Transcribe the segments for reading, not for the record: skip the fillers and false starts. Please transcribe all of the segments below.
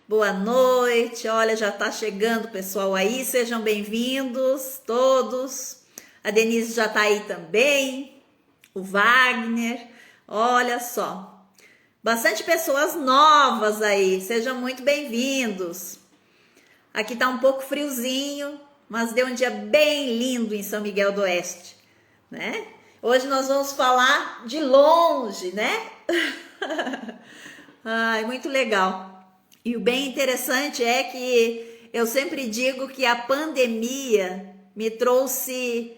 Boa noite. Olha, já está chegando o pessoal aí. Sejam bem-vindos todos. A Denise já está aí também. O Wagner. Olha só. Bastante pessoas novas aí. Sejam muito bem-vindos. Aqui tá um pouco friozinho, mas deu um dia bem lindo em São Miguel do Oeste, né? Hoje nós vamos falar de longe, né? Ai, muito legal. E o bem interessante é que eu sempre digo que a pandemia me trouxe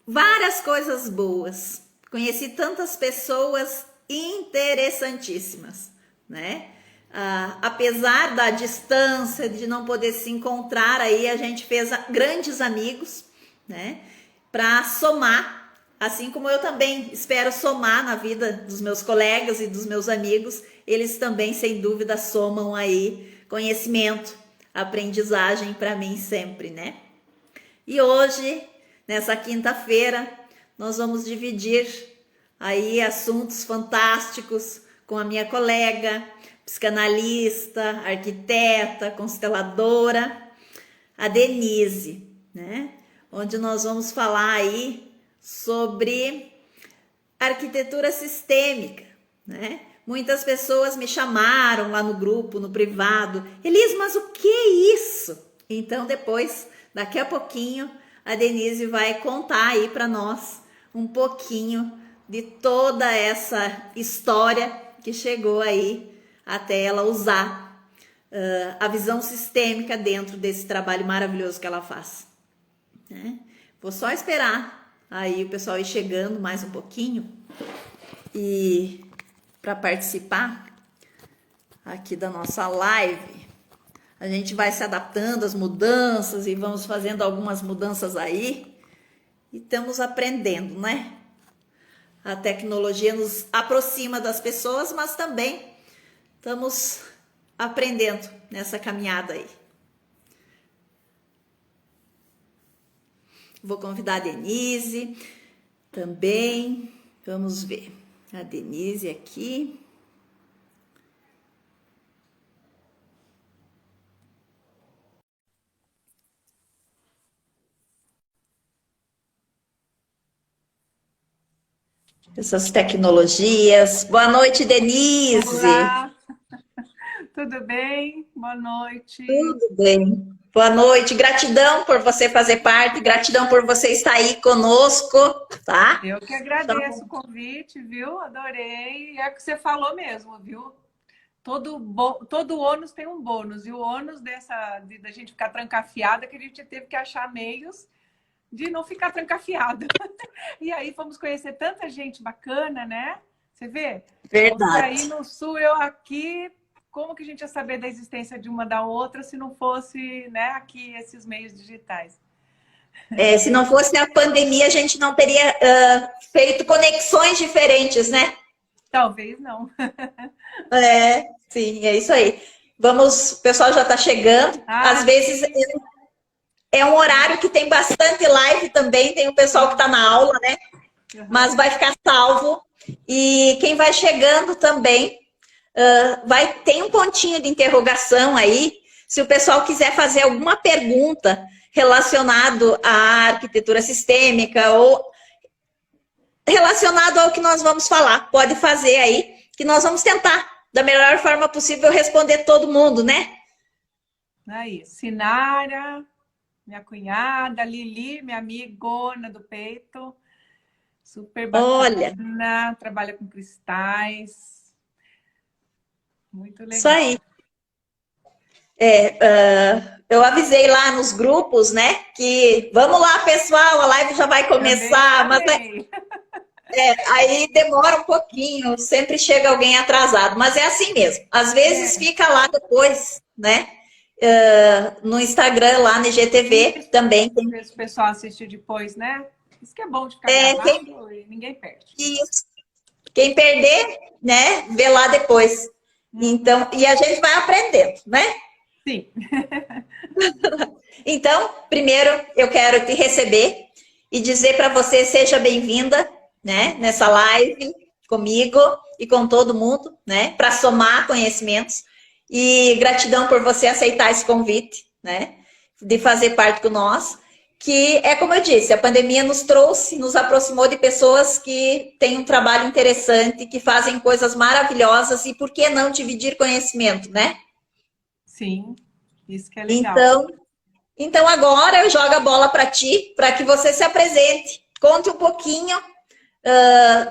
várias coisas boas. Conheci tantas pessoas interessantíssimas, né? Apesar da distância, de não poder se encontrar, aí a gente fez grandes amigos, né? Para somar, assim como eu também espero somar na vida dos meus colegas e dos meus amigos, eles também, sem dúvida, somam aí conhecimento, aprendizagem para mim sempre, né? E hoje, nessa quinta-feira, nós vamos dividir aí assuntos fantásticos com a minha colega, psicanalista, arquiteta, consteladora, a Denise, né? Onde nós vamos falar aí sobre arquitetura sistêmica, né? Muitas pessoas me chamaram lá no grupo, no privado, Elis, mas o que é isso? Então depois, daqui a pouquinho, a Denise vai contar aí para nós um pouquinho de toda essa história que chegou aí até ela usar a visão sistêmica dentro desse trabalho maravilhoso que ela faz, né? Vou só esperar aí o pessoal ir chegando mais um pouquinho e para participar aqui da nossa live. A gente vai se adaptando às mudanças e vamos fazendo algumas mudanças aí e estamos aprendendo, né? A tecnologia nos aproxima das pessoas, mas também estamos aprendendo nessa caminhada aí. Vou convidar a Denise também. Vamos ver. A Denise aqui. Essas tecnologias. Boa noite, Denise. Olá, tudo bem? Boa noite. Tudo bem. Boa noite. Gratidão por você fazer parte, gratidão por você estar aí conosco, tá? Eu que agradeço o convite, viu? Adorei. É o que você falou mesmo, viu? Todo ônus tem um bônus. E o ônus da gente ficar trancafiada é que a gente teve que achar meios de não ficar trancafiada. E aí fomos conhecer tanta gente bacana, né? Você vê? Você aí Verdade. no sul, eu aqui. Como que a gente ia saber da existência de uma da outra se não fosse, né, aqui esses meios digitais? Se não fosse a pandemia, a gente não teria feito conexões diferentes, né? Talvez não. Sim, é isso aí. Vamos, o pessoal já está chegando. Às Ah, vezes é um horário que tem bastante live também, tem o pessoal que está na aula, né? Mas uhum. vai ficar salvo. E quem vai chegando também, tem um pontinho de interrogação aí. Se o pessoal quiser fazer alguma pergunta relacionado à arquitetura sistêmica ou relacionado ao que nós vamos falar, pode fazer aí, que nós vamos tentar, da melhor forma possível, responder todo mundo, né? Aí, Sinara, minha cunhada, Lili, minha amigona do peito, super Olha, bacana, trabalha com cristais, muito isso legal. aí. Eu avisei lá nos grupos, né? Que vamos lá, pessoal, a live já vai Também começar, mas falei. aí demora um pouquinho, sempre chega alguém atrasado, mas é assim mesmo. Às vezes É, fica lá depois, né? No Instagram, lá no IGTV, isso, também tem. se o pessoal assistir depois, né? Isso que é bom de ficar gravado e ninguém perde. Isso. Quem perder, né? Vê lá depois. Uhum. Então, e a gente vai aprendendo, né? Sim. Então, primeiro eu quero te receber e dizer para você seja bem-vinda, né, nessa live comigo e com todo mundo, né, para somar conhecimentos. E gratidão por você aceitar esse convite, né? De fazer parte com nós. Que é como eu disse, a pandemia nos trouxe, nos aproximou de pessoas que têm um trabalho interessante, que fazem coisas maravilhosas e por que não dividir conhecimento, né? Sim, isso que é legal. Então agora eu jogo a bola para ti, para que você se apresente, conte um pouquinho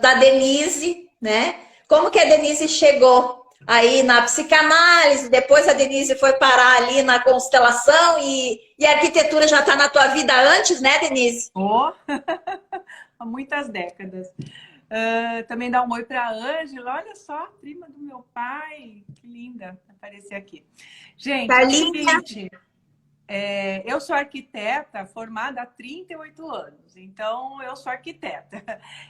da Denise, né? Como que a Denise chegou aí na psicanálise, depois a Denise foi parar ali na constelação e a arquitetura já está na tua vida antes, né, Denise? Oh, há muitas décadas. Também dá um oi para a Ângela, olha só, prima do meu pai, que linda aparecer aqui. Gente, é o seguinte, eu sou arquiteta formada há 38 anos, então eu sou arquiteta.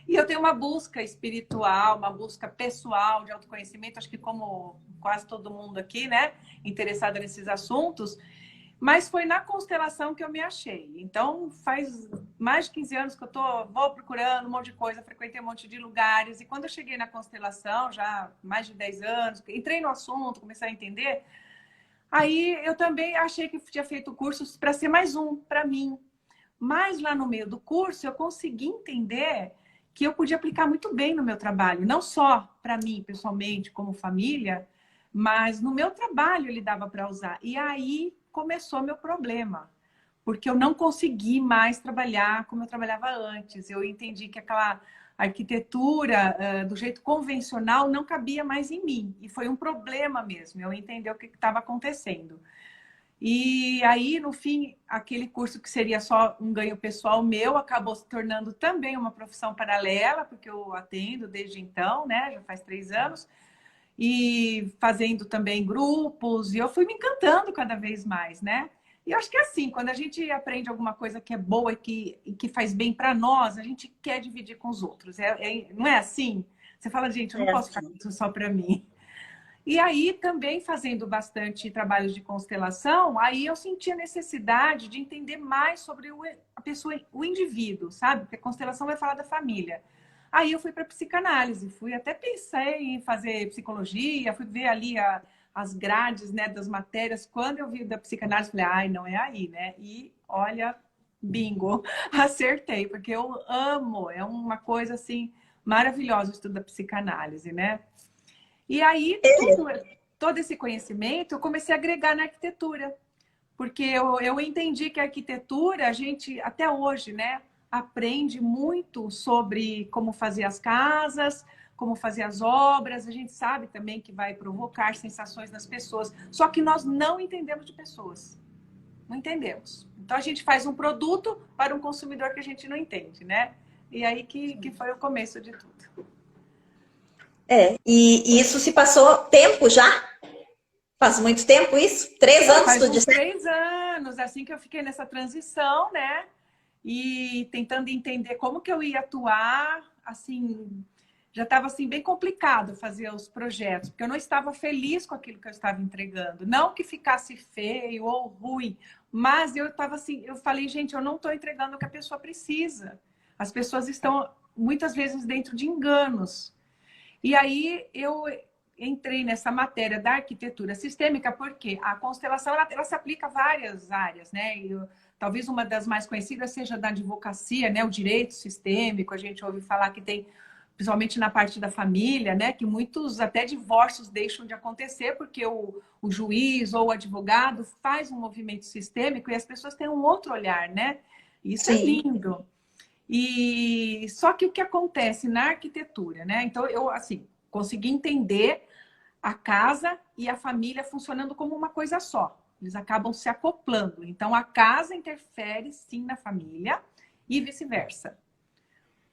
E eu tenho uma busca espiritual, uma busca pessoal de autoconhecimento, acho que como quase todo mundo aqui, né, interessada nesses assuntos, mas foi na constelação que eu me achei. Então, faz mais de 15 anos que eu vou procurando um monte de coisa, frequentei um monte de lugares, e quando eu cheguei na constelação, já mais de 10 anos, entrei no assunto, comecei a entender. Aí eu também achei que tinha feito cursos para ser mais um, para mim. Mas lá no meio do curso eu consegui entender que eu podia aplicar muito bem no meu trabalho. Não só para mim, pessoalmente, como família, mas no meu trabalho ele dava para usar. E aí começou meu problema. Porque eu não consegui mais trabalhar como eu trabalhava antes. Eu entendi que aquela arquitetura do jeito convencional não cabia mais em mim. E foi um problema mesmo, eu entendi o que estava acontecendo. E aí, no fim, aquele curso que seria só um ganho pessoal meu, acabou se tornando também uma profissão paralela, porque eu atendo desde então, né? Já faz 3 anos. E fazendo também grupos, e eu fui me encantando cada vez mais, né? E eu acho que é assim, quando a gente aprende alguma coisa que é boa e que faz bem para nós, a gente quer dividir com os outros. Não é assim? Você fala, gente, eu não posso ficar com isso só para mim. E aí, também fazendo bastante trabalhos de constelação, aí eu senti a necessidade de entender mais sobre a pessoa, o indivíduo, sabe? Porque a constelação vai falar da família. Aí eu fui para psicanálise, até pensei em fazer psicologia, fui ver ali as grades, né, das matérias. Quando eu vi da psicanálise, falei, ai, não é aí, né? E olha, bingo, acertei, porque eu amo, é uma coisa assim maravilhosa o estudo da psicanálise, né? E aí, todo esse conhecimento eu comecei a agregar na arquitetura, porque eu entendi que a arquitetura, a gente, até hoje, né, aprende muito sobre como fazer as casas, como fazer as obras. A gente sabe também que vai provocar sensações nas pessoas, só que nós não entendemos de pessoas. Não entendemos. Então, a gente faz um produto para um consumidor que a gente não entende, né? E aí que foi o começo de tudo. E isso se passou tempo já? Faz muito tempo isso? 3 anos, faz tu uns disse? 3 anos, assim que eu fiquei nessa transição, né? E tentando entender como que eu ia atuar, assim, já estava assim bem complicado fazer os projetos, porque eu não estava feliz com aquilo que eu estava entregando. Não que ficasse feio ou ruim, mas eu estava assim, eu falei, gente, eu não estou entregando o que a pessoa precisa. As pessoas estão muitas vezes dentro de enganos. E aí eu entrei nessa matéria da arquitetura sistêmica, porque a constelação ela se aplica a várias áreas, né? Talvez uma das mais conhecidas seja da advocacia, né? O direito sistêmico, a gente ouve falar que tem, principalmente na parte da família, né? Que muitos até divórcios deixam de acontecer porque o juiz ou o advogado faz um movimento sistêmico e as pessoas têm um outro olhar, né? Isso Sim. É lindo. E só que o que acontece na arquitetura, né? Então eu assim consegui entender a casa e a família funcionando como uma coisa só. Eles acabam se acoplando. Então a casa interfere sim na família e vice-versa.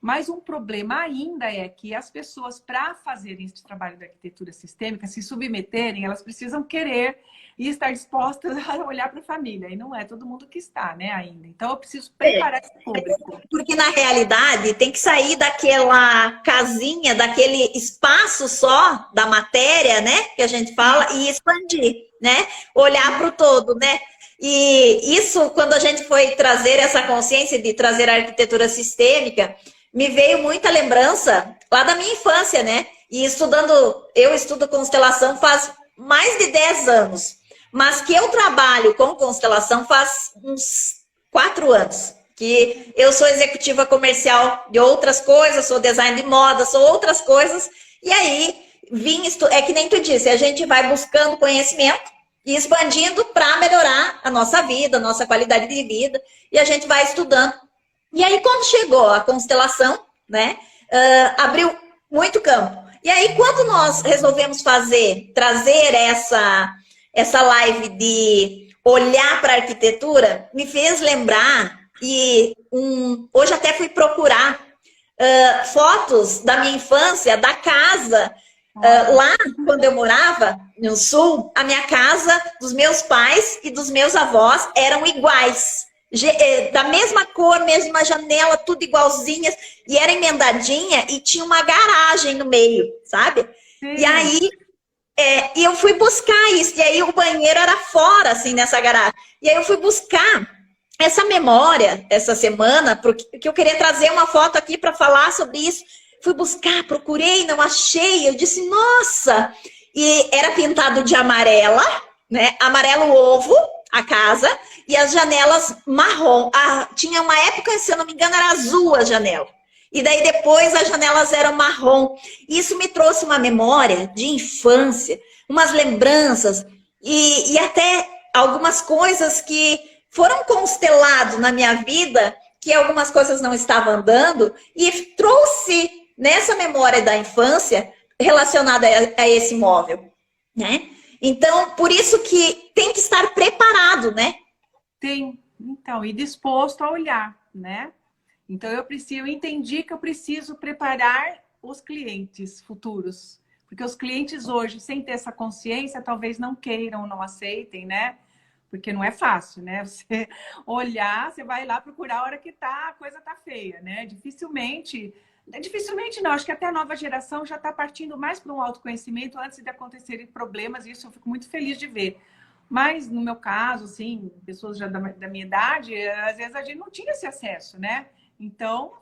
Mas um problema ainda é que as pessoas, para fazerem esse trabalho da arquitetura sistêmica, se submeterem, elas precisam querer e estar dispostas a olhar para a família. E não é todo mundo que está, né, ainda. Então, eu preciso preparar esse público. Porque, na realidade, tem que sair daquela casinha, daquele espaço só da matéria, né, que a gente fala, e expandir, né? Olhar para o todo, né? E isso, quando a gente foi trazer essa consciência de trazer a arquitetura sistêmica, me veio muita lembrança lá da minha infância, né? E eu estudo constelação faz mais de 10 anos, mas que eu trabalho com constelação faz uns 4 anos. Que eu sou executiva comercial de outras coisas, sou design de moda, sou outras coisas, e aí é que nem tu disse, a gente vai buscando conhecimento e expandindo para melhorar a nossa vida, a nossa qualidade de vida, e a gente vai estudando. E aí, quando chegou a constelação, né, abriu muito campo. E aí, quando nós resolvemos trazer essa live de olhar para a arquitetura, me fez lembrar, e hoje até fui procurar fotos da minha infância, da casa, lá quando eu morava no sul, a minha casa dos meus pais e dos meus avós eram iguais. Da mesma cor, mesma janela, tudo igualzinhas, e era emendadinha e tinha uma garagem no meio, sabe? Sim. E aí e eu fui buscar isso, e aí o banheiro era fora, assim, nessa garagem. E aí eu fui buscar essa memória essa semana, porque eu queria trazer uma foto aqui para falar sobre isso. Fui buscar, procurei, não achei. Eu disse, nossa! E era pintado de amarela, né? Amarelo ovo, a casa, e as janelas marrom. Tinha uma época, se eu não me engano, era azul a janela. E daí depois as janelas eram marrom. Isso me trouxe uma memória de infância, umas lembranças e até algumas coisas que foram consteladas na minha vida, que algumas coisas não estavam andando, e trouxe nessa memória da infância relacionada a esse imóvel, né? Então, por isso que tem que estar preparado, né? Tem, então, e disposto a olhar, né? Então, eu entendi que eu preciso preparar os clientes futuros. Porque os clientes hoje, sem ter essa consciência, talvez não queiram, não aceitem, né? Porque não é fácil, né? Você olhar, você vai lá procurar a hora que a coisa tá feia, né? Dificilmente não, acho que até a nova geração já está partindo mais para um autoconhecimento antes de acontecerem problemas, e isso eu fico muito feliz de ver. Mas, no meu caso, assim, pessoas já da minha idade, às vezes a gente não tinha esse acesso, né? Então,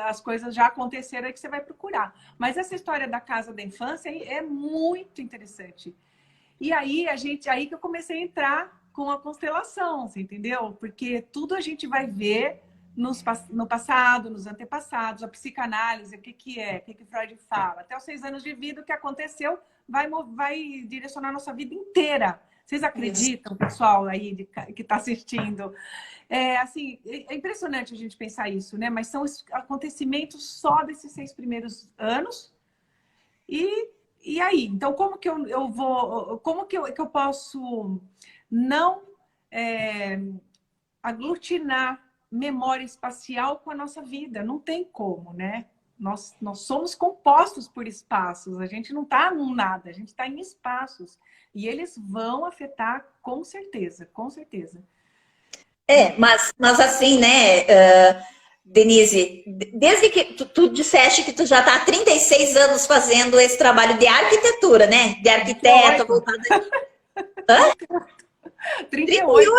as coisas já aconteceram aí que você vai procurar. Mas essa história da casa da infância é muito interessante. E aí, aí que eu comecei a entrar com a constelação, você entendeu? Porque tudo a gente vai ver no passado, nos antepassados, a psicanálise, o que Freud fala. Até os 6 anos de vida, o que aconteceu vai direcionar a nossa vida inteira. Vocês acreditam, pessoal aí que está assistindo? Assim, é impressionante a gente pensar isso, né? Mas são acontecimentos só desses 6 primeiros anos. E aí? Então, como que eu vou... Como que eu posso não aglutinar memória espacial com a nossa vida? Não tem como, né? Nós somos compostos por espaços. A gente não está num nada, a gente está em espaços. E eles vão afetar com certeza, com certeza. Mas assim, né, Denise, desde que tu disseste que tu já está há 36 anos fazendo esse trabalho de arquitetura, né? De arquiteto, voltada... Hã? 38.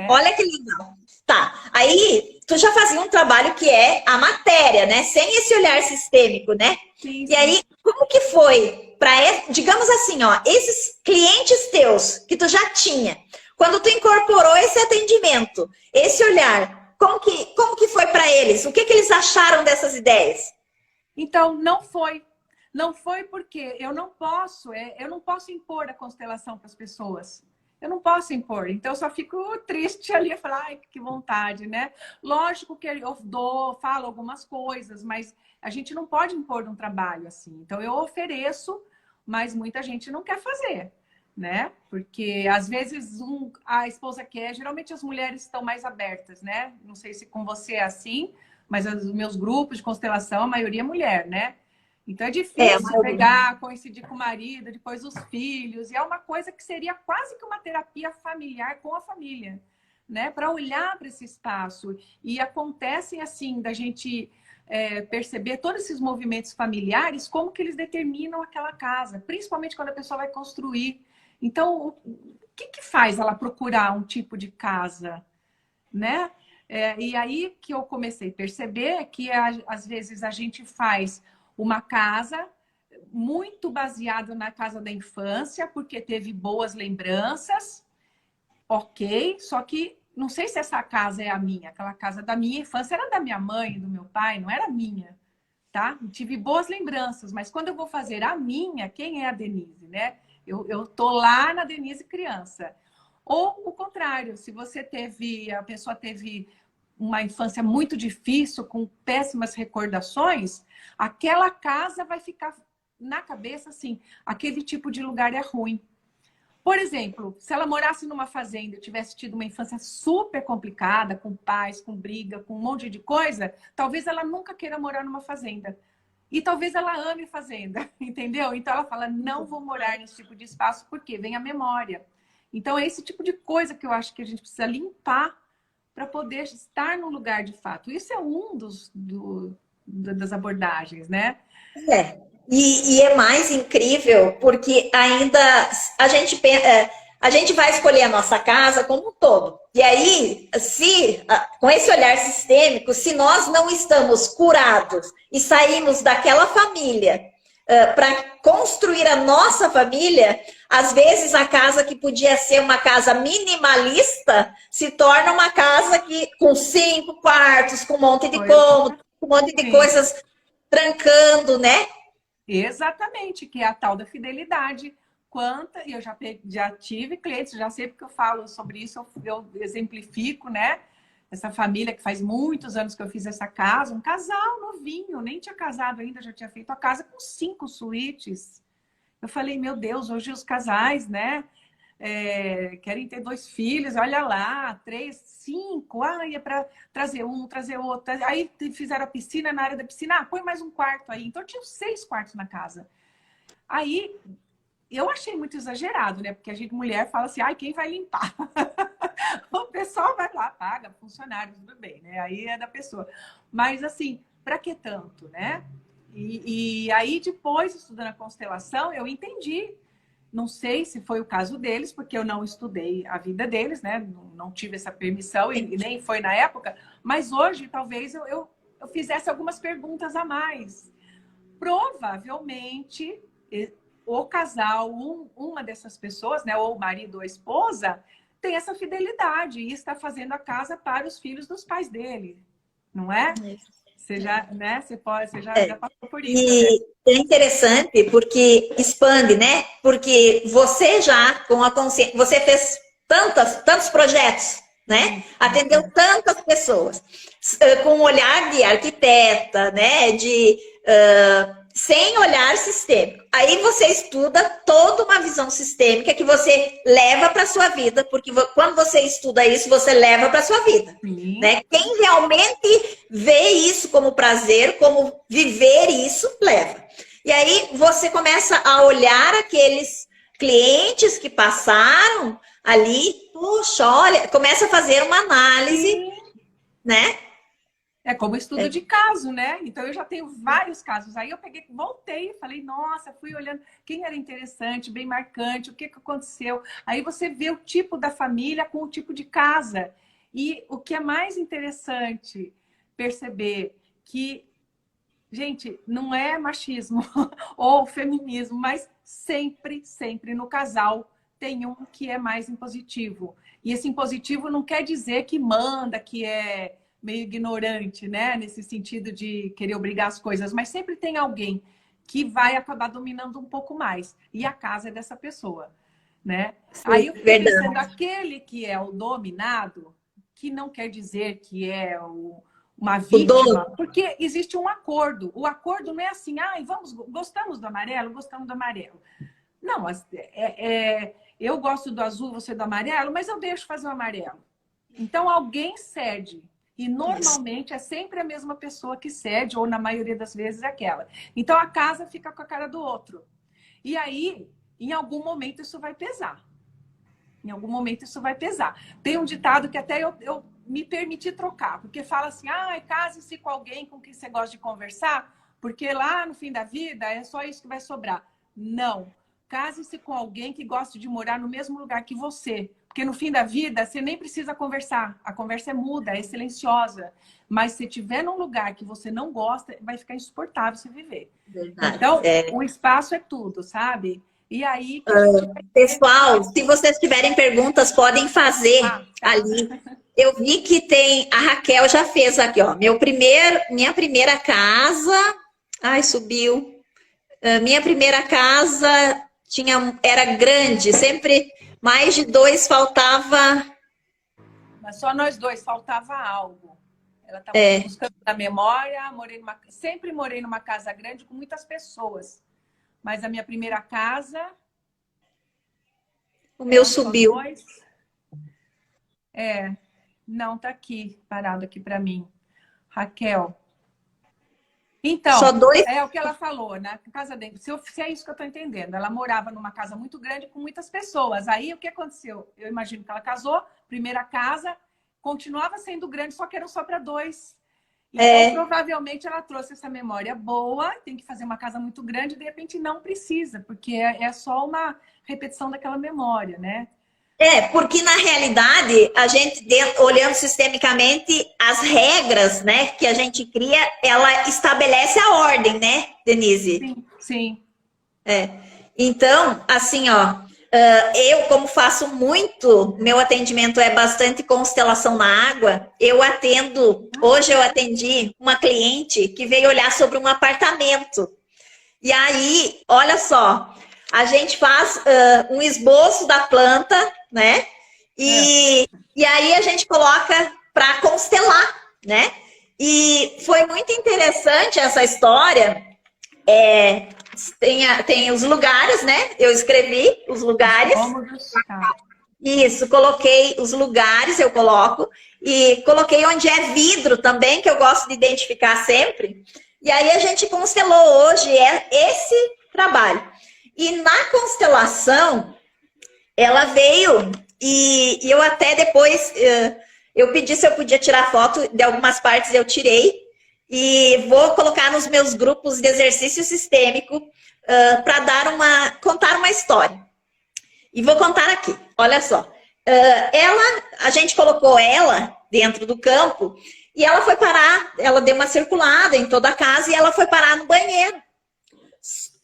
Olha que legal. Tá, aí tu já fazia um trabalho que é a matéria, né? Sem esse olhar sistêmico, né? Sim, e aí, como que foi para, digamos assim, ó, esses clientes teus que tu já tinha, quando tu incorporou esse atendimento, esse olhar, como que foi para eles? O que eles acharam dessas ideias? Então, não foi. Não foi porque eu não posso impor a constelação para as pessoas. Eu não posso impor. Então, eu só fico triste ali e falo, ai, que vontade, né? Lógico que eu falo algumas coisas, mas a gente não pode impor um trabalho assim. Então, eu ofereço, mas muita gente não quer fazer, né? Porque, às vezes, a esposa quer. Geralmente, as mulheres estão mais abertas, né? Não sei se com você é assim, mas os meus grupos de constelação, a maioria é mulher, né? Então é difícil pegar, coincidir com o marido, depois os filhos. E é uma coisa que seria quase que uma terapia familiar com a família, né? Para olhar para esse espaço. E acontecem assim, da gente perceber todos esses movimentos familiares, como que eles determinam aquela casa, principalmente quando a pessoa vai construir. Então, o que faz ela procurar um tipo de casa, né? E aí que eu comecei a perceber que às vezes a gente faz uma casa muito baseado na casa da infância, porque teve boas lembranças, ok, só que não sei se essa casa é a minha. Aquela casa da minha infância era da minha mãe, do meu pai, não era minha, tá? Tive boas lembranças, mas quando eu vou fazer a minha, quem é a Denise, né? Eu tô lá na Denise criança. Ou o contrário, se a pessoa teve uma infância muito difícil, com péssimas recordações, aquela casa vai ficar na cabeça assim, aquele tipo de lugar é ruim. Por exemplo, se ela morasse numa fazenda e tivesse tido uma infância super complicada, com pais, com briga, com um monte de coisa, talvez ela nunca queira morar numa fazenda. E talvez ela ame fazenda, entendeu? Então ela fala, não vou morar nesse tipo de espaço, porque vem a memória. Então é esse tipo de coisa que eu acho que a gente precisa limpar para poder estar no lugar de fato. Isso é um das abordagens, né? É. E é mais incrível porque ainda a gente vai escolher a nossa casa como um todo. E aí, se com esse olhar sistêmico, se nós não estamos curados e saímos daquela família para construir a nossa família, às vezes a casa que podia ser uma casa minimalista se torna uma casa que com 5 quartos, com um monte de cômodos, com um monte de Sim. coisas trancando, né? Exatamente, que é a tal da fidelidade. E eu já tive clientes, já sei porque eu falo sobre isso, eu exemplifico, né? Essa família que faz muitos anos que eu fiz essa casa, um casal novinho, nem tinha casado ainda, já tinha feito a casa com 5 suítes. Eu falei, meu Deus, hoje os casais, né? Querem ter 2 filhos, olha lá, 3, 5, é para trazer um, trazer outro. Aí fizeram a piscina, na área da piscina, põe mais um quarto aí. Então tinha 6 quartos na casa. Aí eu achei muito exagerado, né? Porque a gente, mulher, fala assim, quem vai limpar? O pessoal vai lá, paga, funcionário, tudo bem, né? Aí é da pessoa. Mas assim, para que tanto, né? E aí depois, estudando a constelação, eu entendi. Não sei se foi o caso deles, porque eu não estudei a vida deles, né? Não tive essa permissão e nem foi na época. Mas hoje, talvez, eu fizesse algumas perguntas a mais. Provavelmente, o casal, uma dessas pessoas, né? Ou o marido ou a esposa, tem essa fidelidade e está fazendo a casa para os filhos dos pais dele. Não é? Você já, né? Você já passou por isso, né? E é interessante porque expande, né? Porque você já, com a consciência, você fez tantos projetos, né? Atendeu tantas pessoas, com um olhar de arquiteta, né? Sem olhar sistêmico. Aí você estuda toda uma visão sistêmica que você leva para sua vida, porque quando você estuda isso, você leva para sua vida. Né? Quem realmente vê isso como prazer, como viver isso, leva. E aí você começa a olhar aqueles clientes que passaram ali, puxa, olha, começa a fazer uma análise, né? É como estudo de caso, né? Então eu já tenho vários casos. Aí eu voltei e falei, nossa, fui olhando quem era interessante, bem marcante, o que aconteceu. Aí você vê o tipo da família com o tipo de casa. E o que é mais interessante perceber que, gente, não é machismo ou feminismo, mas sempre, sempre no casal tem um que é mais impositivo. E esse impositivo não quer dizer que manda, que é meio ignorante, né? Nesse sentido de querer obrigar as coisas, mas sempre tem alguém que vai acabar dominando um pouco mais. E a casa é dessa pessoa, né? Sim, aí eu fiquei verdade. pensando, aquele que é o dominado, que não quer dizer que é uma vítima, porque existe um acordo. O acordo não é assim, gostamos do amarelo, gostamos do amarelo. Não, eu gosto do azul, você do amarelo, mas eu deixo fazer o amarelo. Então alguém cede. E normalmente é sempre a mesma pessoa que cede, ou na maioria das vezes é aquela. Então a casa fica com a cara do outro. E aí, em algum momento, isso vai pesar. Em algum momento isso vai pesar. Tem um ditado que até eu me permiti trocar, porque fala assim, case-se com alguém com quem você gosta de conversar, porque lá no fim da vida é só isso que vai sobrar. Não. Case-se com alguém que gosta de morar no mesmo lugar que você, Porque no fim da vida, você nem precisa conversar. A conversa é muda, é silenciosa. Mas se estiver num lugar que você não gosta, vai ficar insuportável você viver. Verdade. Então, o espaço é tudo, sabe? E aí que Pessoal, se vocês tiverem perguntas, podem fazer tá. ali. Eu vi que tem, a Raquel já fez aqui, ó, minha primeira casa, ai, subiu. Minha primeira casa era grande, sempre mais de 2 faltava. Mas só nós dois, faltava algo. Ela estava buscando na memória, sempre morei numa casa grande com muitas pessoas. Mas a minha primeira casa... O meu subiu. Não, tá aqui, parado aqui para mim. Raquel. Então, só 2... é o que ela falou, na casa dele. Se é isso que eu estou entendendo. Ela morava numa casa muito grande com muitas pessoas. Aí, o que aconteceu? Eu imagino que ela casou, primeira casa, continuava sendo grande, só que eram só para 2. Então, provavelmente, ela trouxe essa memória boa, tem que fazer uma casa muito grande, de repente não precisa, porque é só uma repetição daquela memória, né? Porque na realidade, a gente, olhando sistemicamente, as regras, né, que a gente cria, ela estabelece a ordem, né, Denise? Sim, sim. Então, assim, ó, eu como faço muito, meu atendimento é bastante constelação na água, hoje eu atendi uma cliente que veio olhar sobre um apartamento. E aí, olha só, a gente faz um esboço da planta, né? E aí a gente coloca para constelar, né? E foi muito interessante essa história. Tem os lugares, né? Eu escrevi os lugares. Isso, coloquei os lugares, eu coloco. E coloquei onde é vidro também, que eu gosto de identificar sempre. E aí a gente constelou hoje esse trabalho. E na constelação, ela veio e eu até depois, eu pedi se eu podia tirar foto de algumas partes, eu tirei. E vou colocar nos meus grupos de exercício sistêmico para contar uma história. E vou contar aqui, olha só. A gente colocou ela dentro do campo e ela foi parar, ela deu uma circulada em toda a casa e ela foi parar no banheiro.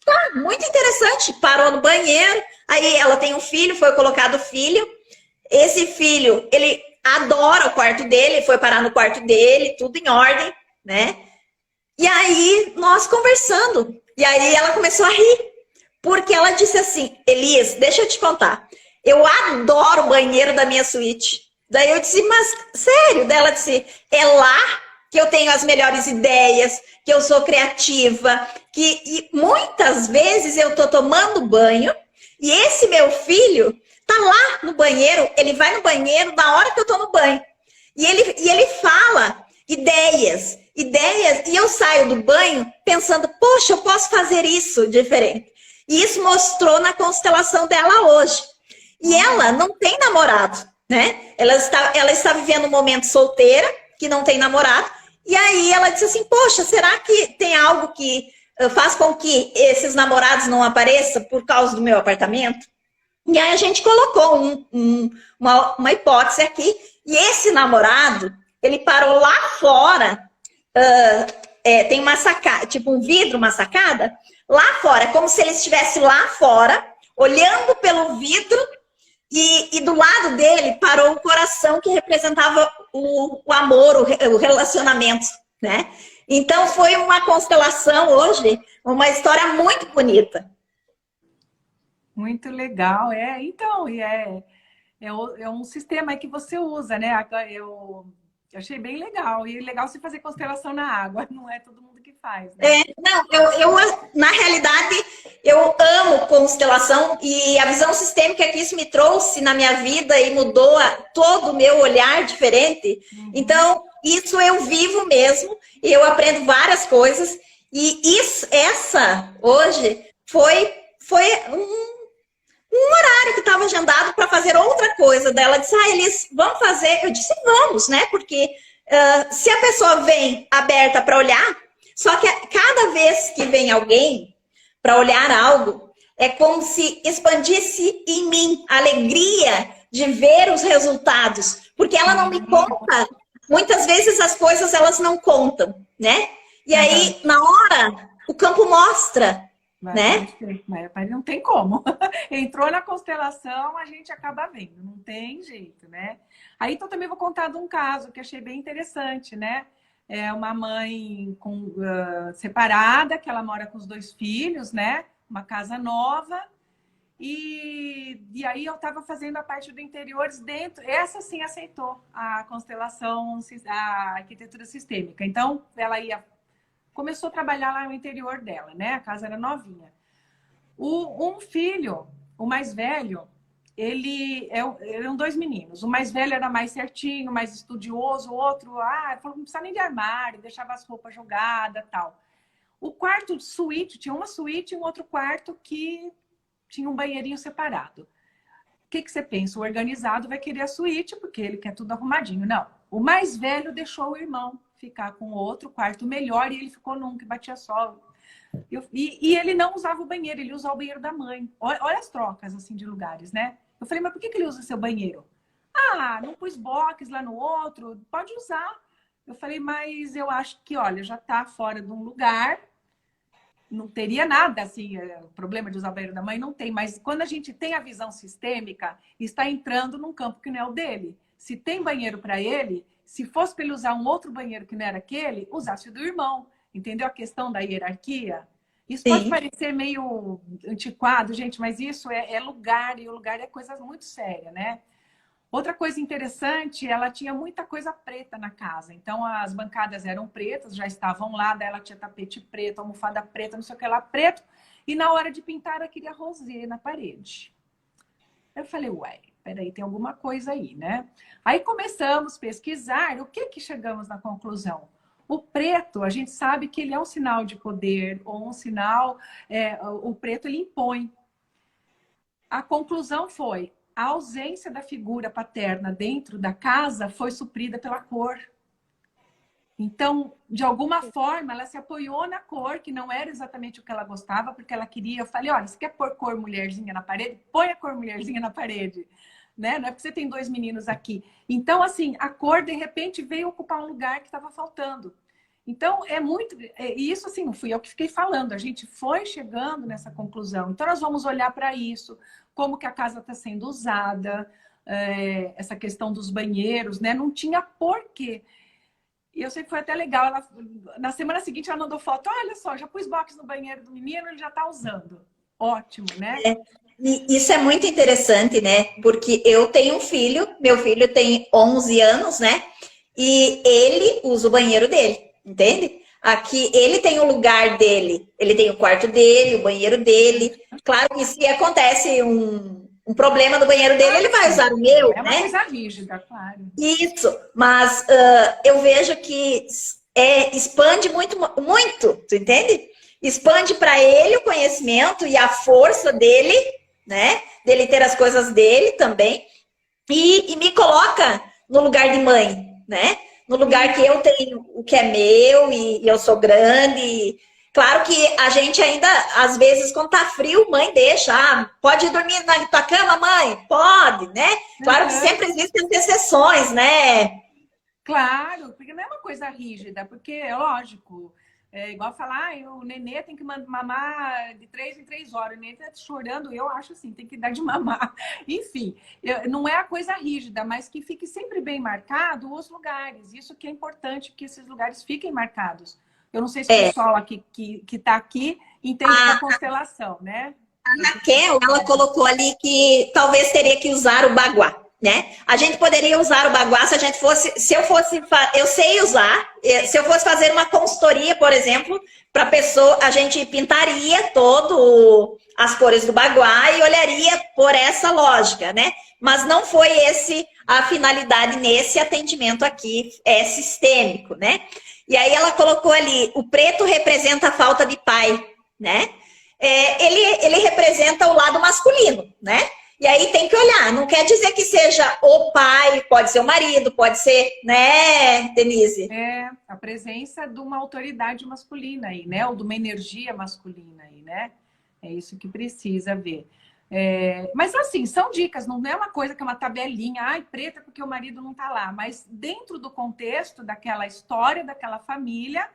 Tá, muito interessante, parou no banheiro, aí ela tem um filho, foi colocado o filho. Esse filho, ele adora o quarto dele, foi parar no quarto dele, tudo em ordem, né? E aí, nós conversando, e aí ela começou a rir, porque ela disse assim, Elis, deixa eu te contar, eu adoro o banheiro da minha suíte. Daí eu disse, mas sério? Daí ela disse, é lá que eu tenho as melhores ideias, que eu sou criativa, e muitas vezes eu tô tomando banho, e esse meu filho tá lá no banheiro, ele vai no banheiro na hora que eu tô no banho. E ele fala ideias, e eu saio do banho pensando, poxa, eu posso fazer isso diferente. E isso mostrou na constelação dela hoje. E ela não tem namorado, né? Ela está vivendo um momento solteira, que não tem namorado, e aí ela disse assim, poxa, será que tem algo que faz com que esses namorados não apareçam por causa do meu apartamento? E aí a gente colocou uma hipótese aqui, e esse namorado, ele parou lá fora, tem uma sacada, tipo um vidro, uma sacada, lá fora, como se ele estivesse lá fora, olhando pelo vidro, e do lado dele parou o coração que representava o amor, o relacionamento, né? Então foi uma constelação hoje, uma história muito bonita. Muito legal, então, é um sistema que você usa, né? Eu achei bem legal, e legal você fazer constelação na água, não é todo mundo que faz, né? Na realidade, eu amo constelação, e a visão sistêmica que isso me trouxe na minha vida e mudou todo o meu olhar diferente. Então, isso eu vivo mesmo, e eu aprendo várias coisas, e essa hoje foi um horário que estava agendado para fazer outra coisa. Daí ela disse, Elis, vamos fazer? Eu disse, vamos, né? Porque se a pessoa vem aberta para olhar, só que cada vez que vem alguém para olhar algo, é como se expandisse em mim a alegria de ver os resultados, porque ela não me conta. Muitas vezes as coisas elas não contam, né? E aí, na hora, o campo mostra, né? Mas não tem como. Entrou na constelação, a gente acaba vendo, não tem jeito, né? Aí então também vou contar de um caso que achei bem interessante, né? É uma mãe separada, que ela mora com os 2 filhos, né? Uma casa nova. E aí eu estava fazendo a parte do interiores dentro. Essa sim aceitou a constelação, a arquitetura sistêmica. Então, começou a trabalhar lá no interior dela, né? A casa era novinha. Um filho, o mais velho, eram 2 meninos. O mais velho era mais certinho, mais estudioso. O outro, falou, não precisa nem de armário, deixava as roupas jogadas, tal. O quarto suíte, tinha uma suíte e um outro quarto que tinha um banheirinho separado. O que você pensa? O organizado vai querer a suíte, porque ele quer tudo arrumadinho. Não. O mais velho deixou o irmão ficar com outro quarto melhor e ele ficou num que batia sol. E ele não usava o banheiro, ele usava o banheiro da mãe. Olha as trocas, assim, de lugares, né? Eu falei, mas por que ele usa seu banheiro? Não pus box lá no outro, pode usar. Eu falei, mas eu acho que, olha, já tá fora de um lugar, não teria nada, assim, problema de usar o banheiro da mãe, não tem. Mas quando a gente tem a visão sistêmica, está entrando num campo que não é o dele. Se tem banheiro para ele, se fosse para ele usar um outro banheiro que não era aquele, usasse o do irmão. Entendeu a questão da hierarquia? Isso pode parecer meio antiquado, gente, mas isso é lugar, e o lugar é coisa muito séria, né? Outra coisa interessante, ela tinha muita coisa preta na casa. Então, as bancadas eram pretas, já estavam lá. Daí ela tinha tapete preto, almofada preta, não sei o que lá, preto. E na hora de pintar, ela queria rosê na parede. Eu falei, ué, peraí, tem alguma coisa aí, né? Aí começamos a pesquisar. O que chegamos na conclusão? O preto, a gente sabe que ele é um sinal de poder, ou um sinal... o preto, ele impõe. A conclusão foi... A ausência da figura paterna dentro da casa foi suprida pela cor. Então, de alguma forma, ela se apoiou na cor, que não era exatamente o que ela gostava, porque ela queria... Eu falei, olha, você quer pôr cor mulherzinha na parede? Põe a cor mulherzinha na parede. Né? Não é porque você tem 2 meninos aqui. Então, assim, a cor, de repente, veio ocupar um lugar que estava faltando. Então, e isso, assim, não fui eu que fiquei falando. A gente foi chegando nessa conclusão. Então, nós vamos olhar para isso, como que a casa está sendo usada, essa questão dos banheiros, né? Não tinha porquê. E eu sei que foi até legal. Na semana seguinte, ela mandou foto. Olha só, já pus box no banheiro do menino, ele já está usando. Ótimo, né? Isso é muito interessante, né? Porque eu tenho um filho, meu filho tem 11 anos, né? E ele usa o banheiro dele, entende? Aqui ele tem o lugar dele, ele tem o quarto dele, o banheiro dele. Claro que se acontece um problema no banheiro dele, ele vai usar o meu, é uma né? coisa rígida, claro. Isso, mas eu vejo que expande muito, muito, tu entende? Expande para ele o conhecimento e a força dele, né? Dele ter as coisas dele também. E me coloca no lugar de mãe, né? No lugar que eu tenho o que é meu e eu sou grande. Claro que a gente ainda, às vezes, quando tá frio, mãe deixa. Pode dormir na tua cama, mãe? Pode, né? Claro que sempre existem exceções, né? Claro, porque não é uma coisa rígida, porque é lógico. É igual falar, o nenê tem que mamar de 3 em 3 horas. O nenê tá chorando, eu acho assim, tem que dar de mamar. Enfim, não é a coisa rígida, mas que fique sempre bem marcado os lugares. Isso que é importante, que esses lugares fiquem marcados. Eu não sei se o pessoal aqui, que tá aqui entende da constelação, né? A Raquel, ela colocou ali que talvez teria que usar o baguá, né? A gente poderia usar o baguá se a gente fosse, eu sei usar, se eu fosse fazer uma consultoria, por exemplo, para pessoa, a gente pintaria todo as cores do baguá e olharia por essa lógica, né? Mas não foi esse a finalidade nesse atendimento aqui, é sistêmico, né? E aí ela colocou ali, o preto representa a falta de pai, né? Ele representa o lado masculino, né? E aí tem que olhar, não quer dizer que seja o pai, pode ser o marido, pode ser, né, Denise? É, a presença de uma autoridade masculina aí, né? Ou de uma energia masculina aí, né? É isso que precisa ver. Mas assim, são dicas, não é uma coisa que é uma tabelinha, ai, preta porque o marido não tá lá. Mas dentro do contexto daquela história, daquela família,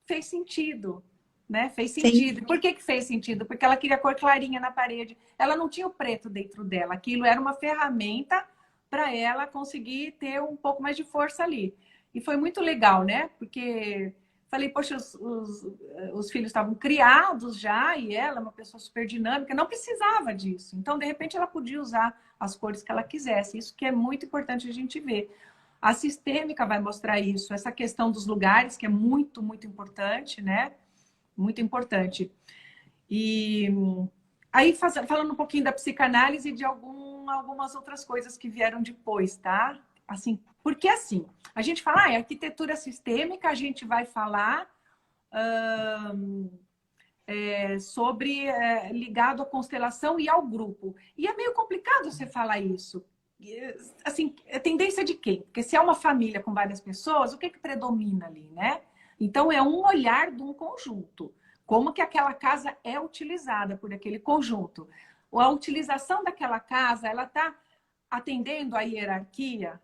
fez sentido, né? Fez Sim. sentido. Por que que fez sentido? Porque ela queria cor clarinha na parede. Ela não tinha o preto dentro dela. Aquilo era uma ferramenta para ela conseguir ter um pouco mais de força ali. E foi muito legal, né? Porque falei, poxa, os filhos estavam criados já e ela, uma pessoa super dinâmica, não precisava disso. Então, de repente, ela podia usar as cores que ela quisesse. Isso que é muito importante a gente ver. A sistêmica vai mostrar isso, essa questão dos lugares, que é muito, muito importante, né? Muito importante. E aí, falando um pouquinho da psicanálise e de algumas outras coisas que vieram depois, tá? Assim, porque assim, a gente fala, arquitetura sistêmica, a gente vai falar sobre ligado à constelação e ao grupo. E é meio complicado você falar isso. Assim, é tendência de quem? Porque se é uma família com várias pessoas, o que predomina ali, né? Então, é um olhar de um conjunto. Como que aquela casa é utilizada por aquele conjunto. A utilização daquela casa, ela está atendendo à hierarquia.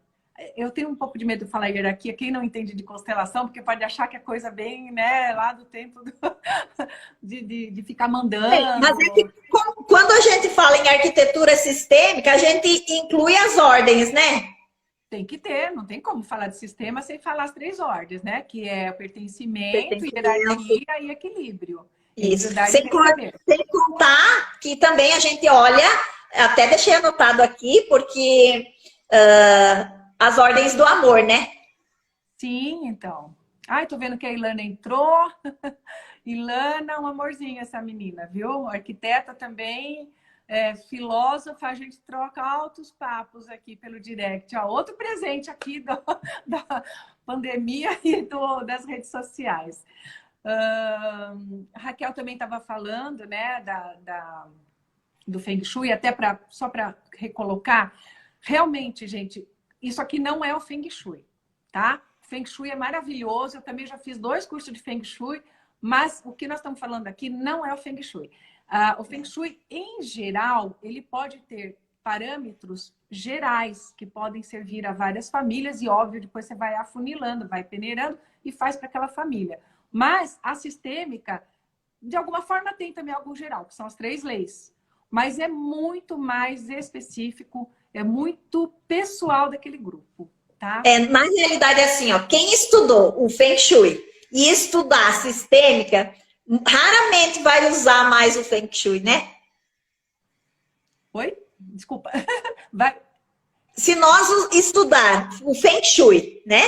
Eu tenho um pouco de medo de falar hierarquia, quem não entende de constelação, porque pode achar que é coisa bem, né, lá do tempo de ficar mandando. Mas é que quando a gente fala em arquitetura sistêmica, a gente inclui as ordens, né? Tem que ter, não tem como falar de sistema sem falar as 3 ordens, né? Que é o pertencimento, Pertencimento. hierarquia e equilíbrio. Isso. Equidade Sem, e saber. sem contar que também a gente olha, até deixei anotado aqui, porque as ordens do amor, né? Sim, então. Ai, tô vendo que a Ilana entrou. Ilana, um amorzinho essa menina, viu? Arquiteta também, filósofa, a gente troca altos papos aqui pelo direct. Ó, outro presente aqui da pandemia e das redes sociais. A Raquel também estava falando, né, do Feng Shui, até só para recolocar. Realmente, gente, isso aqui não é o Feng Shui, tá? Feng Shui é maravilhoso, eu também já fiz 2 cursos de Feng Shui, mas o que nós estamos falando aqui não é o Feng Shui. O Feng Shui, em geral, ele pode ter parâmetros gerais que podem servir a várias famílias e, óbvio, depois você vai afunilando, vai peneirando e faz para aquela família. Mas a sistêmica, de alguma forma, tem também algo geral, que são as 3 leis. Mas é muito mais específico, é muito pessoal daquele grupo, tá? Na realidade, é assim, ó, quem estudou o Feng Shui e estudar sistêmica, raramente vai usar mais o Feng Shui, né? Oi? Desculpa. Vai. Se nós estudar o Feng Shui, né?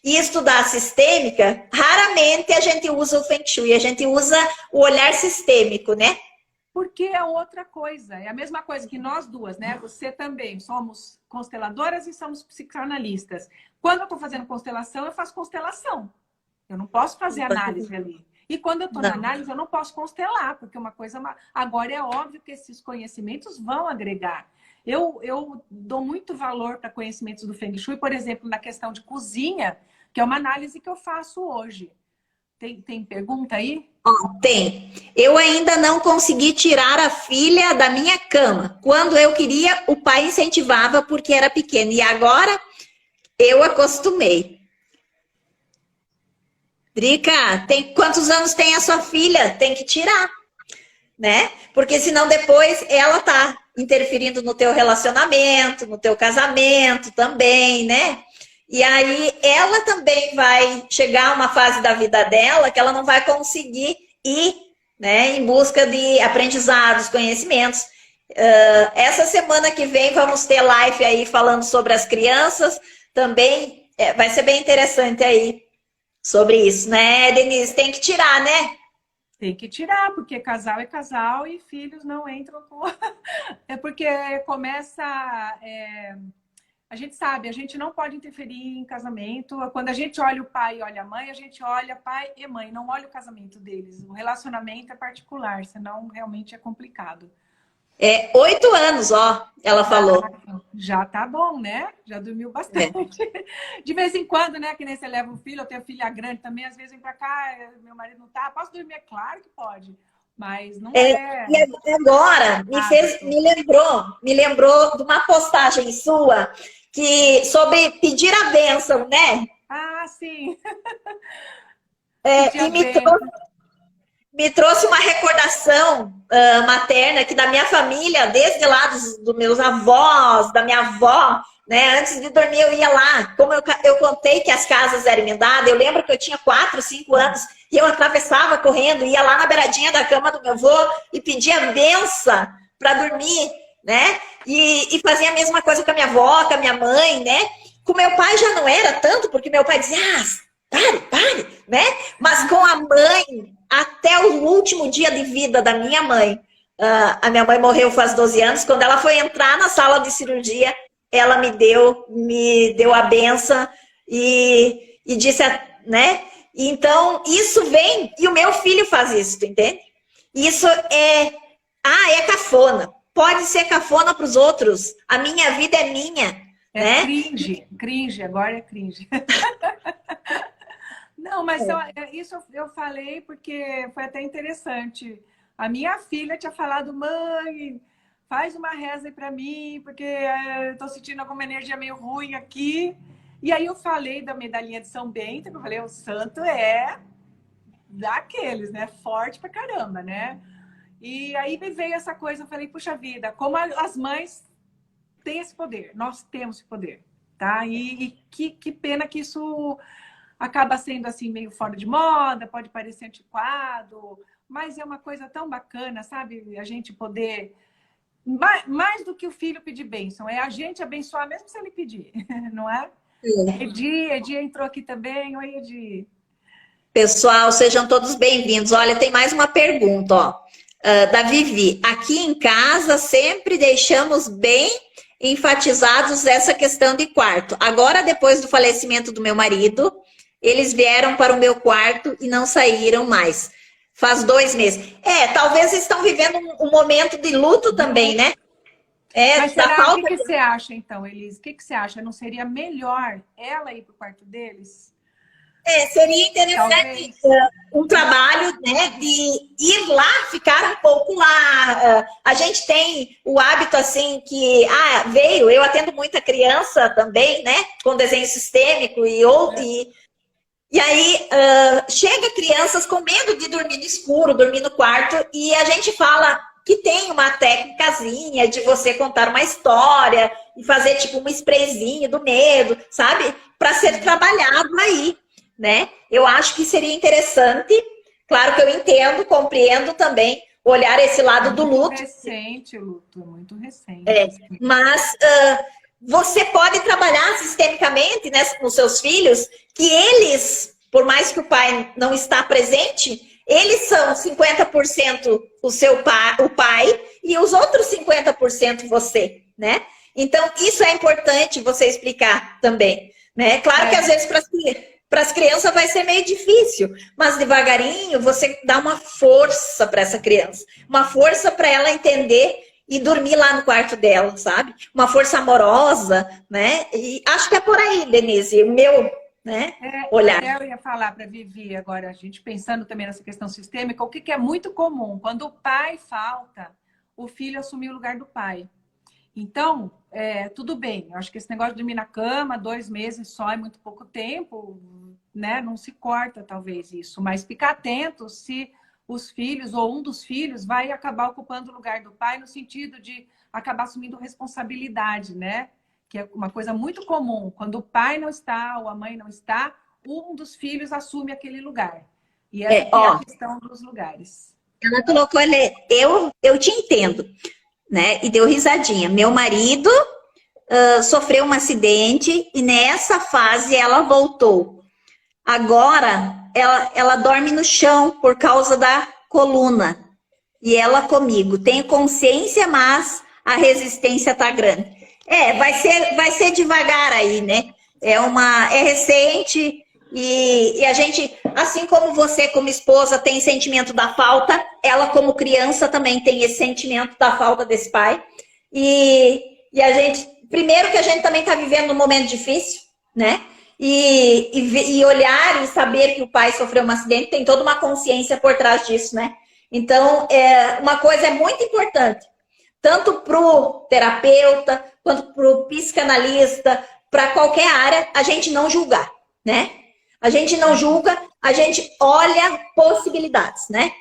E estudar a sistêmica, raramente a gente usa o Feng Shui, a gente usa o olhar sistêmico, né? Porque é outra coisa. É a mesma coisa que nós duas, né? Você também. Somos consteladoras e somos psicanalistas. Quando eu estou fazendo constelação, eu faço constelação. Eu não posso fazer análise ali. E quando eu estou na análise, eu não posso constelar, porque uma coisa... Agora, é óbvio que esses conhecimentos vão agregar. Eu dou muito valor para conhecimentos do Feng Shui, por exemplo, na questão de cozinha, que é uma análise que eu faço hoje. Tem pergunta aí? Tem. Eu ainda não consegui tirar a filha da minha cama. Quando eu queria, o pai incentivava porque era pequena. E agora, eu acostumei. Drica, quantos anos tem a sua filha? Tem que tirar, né? Porque senão depois ela tá interferindo no teu relacionamento, no teu casamento também, né? E aí ela também vai chegar a uma fase da vida dela que ela não vai conseguir ir, né, em busca de aprendizados, conhecimentos. Essa semana que vem vamos ter live aí falando sobre as crianças, também vai ser bem interessante aí sobre isso, né, Denise? Tem que tirar, né? Tem que tirar, porque casal é casal e filhos não entram com... É porque começa... A gente sabe, a gente não pode interferir em casamento. Quando a gente olha o pai e olha a mãe, a gente olha pai e mãe, não olha o casamento deles. O relacionamento é particular, senão realmente é complicado. 8 anos, ó, ela falou. Já tá bom, né? Já dormiu bastante. De vez em quando, né? Que nem você leva um filho, eu tenho filha grande também, às vezes vem pra cá, meu marido não tá. Posso dormir? É claro que pode. Mas não E agora me lembrou de uma postagem sua sobre pedir a bênção, né? Ah, sim. E me trouxe uma recordação materna que da minha família, desde lá dos meus avós, da minha avó, né? Antes de dormir eu ia lá. Como eu contei que as casas eram emendadas, eu lembro que eu tinha 4, 5 anos e eu atravessava correndo, ia lá na beiradinha da cama do meu avô e pedia benção para dormir, né? E fazia a mesma coisa com a minha avó, com a minha mãe, né? Com meu pai já não era tanto, porque meu pai dizia, pare, né? Mas com a mãe, até o último dia de vida da minha mãe, a minha mãe morreu faz 12 anos, quando ela foi entrar na sala de cirurgia, ela me deu a benção e disse, né? Então, isso vem, e o meu filho faz isso, entende? Isso é cafona. Pode ser cafona para os outros. A minha vida é minha, né? Cringe, agora é cringe. Não, mas isso eu falei porque foi até interessante. A minha filha tinha falado, mãe, faz uma reza aí pra mim, porque eu tô sentindo alguma energia meio ruim aqui. E aí eu falei da medalhinha de São Bento, que eu falei, o santo é daqueles, né? Forte pra caramba, né? E aí me veio essa coisa, eu falei, puxa vida, como as mães têm esse poder, nós temos esse poder, tá? E que pena que isso acaba sendo assim meio fora de moda, pode parecer antiquado, mas é uma coisa tão bacana, sabe? A gente poder, mais do que o filho pedir bênção, é a gente abençoar mesmo se ele pedir, não é? Edi entrou aqui também. Oi, Edi. Pessoal, sejam todos bem-vindos. Olha, tem mais uma pergunta, ó. Da Vivi. Aqui em casa sempre deixamos bem enfatizados essa questão de quarto. Agora, depois do falecimento do meu marido, eles vieram para o meu quarto e não saíram mais. Faz 2 meses. Talvez estão vivendo um momento de luto também, né? Mas será, o que você acha, então, Elise? O que você acha? Não seria melhor ela ir para o quarto deles? Seria interessante um trabalho, né, de ir lá, ficar um pouco lá. A gente tem o hábito, assim, que eu atendo muita criança também, né, com desenho sistêmico e aí chega crianças com medo de dormir no escuro, dormir no quarto, e a gente fala que tem uma técnicazinha de você contar uma história e fazer tipo um sprayzinho do medo, sabe? Para ser trabalhado aí, né? Eu acho que seria interessante. Claro que eu entendo, compreendo também olhar esse lado do luto. Muito recente o luto, muito recente. Mas você pode trabalhar sistemicamente, né, com seus filhos, que eles, por mais que o pai não está presente, eles são 50% o pai e os outros 50% você, né? Então, isso é importante você explicar também, né? Claro que às vezes para as crianças vai ser meio difícil, mas devagarinho você dá uma força para essa criança, uma força para ela entender e dormir lá no quarto dela, sabe? Uma força amorosa, né? E acho que é por aí, Denise, o meu, né, olhar. Eu ia falar para a Vivi agora, a gente pensando também nessa questão sistêmica, o que é muito comum, quando o pai falta, o filho assume o lugar do pai. Então, tudo bem, eu acho que esse negócio de dormir na cama, 2 meses só é muito pouco tempo, né? Não se corta talvez isso, mas ficar atento se os filhos ou um dos filhos vai acabar ocupando o lugar do pai no sentido de acabar assumindo responsabilidade, né? Que é uma coisa muito comum. Quando o pai não está ou a mãe não está, um dos filhos assume aquele lugar. E é a questão dos lugares. Ela colocou, eu te entendo, né? E deu risadinha. Meu marido sofreu um acidente e nessa fase ela voltou. Agora, ela dorme no chão por causa da coluna. E ela comigo. Tem consciência, mas a resistência tá grande. Vai ser devagar aí, né? É recente e a gente, assim como você como esposa tem sentimento da falta, ela como criança também tem esse sentimento da falta desse pai. E a gente, primeiro que a gente também tá vivendo um momento difícil, né? E olhar e saber que o pai sofreu um acidente, tem toda uma consciência por trás disso, né? Então, uma coisa é muito importante, tanto para o terapeuta, quanto para o psicanalista, para qualquer área, a gente não julgar, né? A gente não julga, a gente olha possibilidades, né?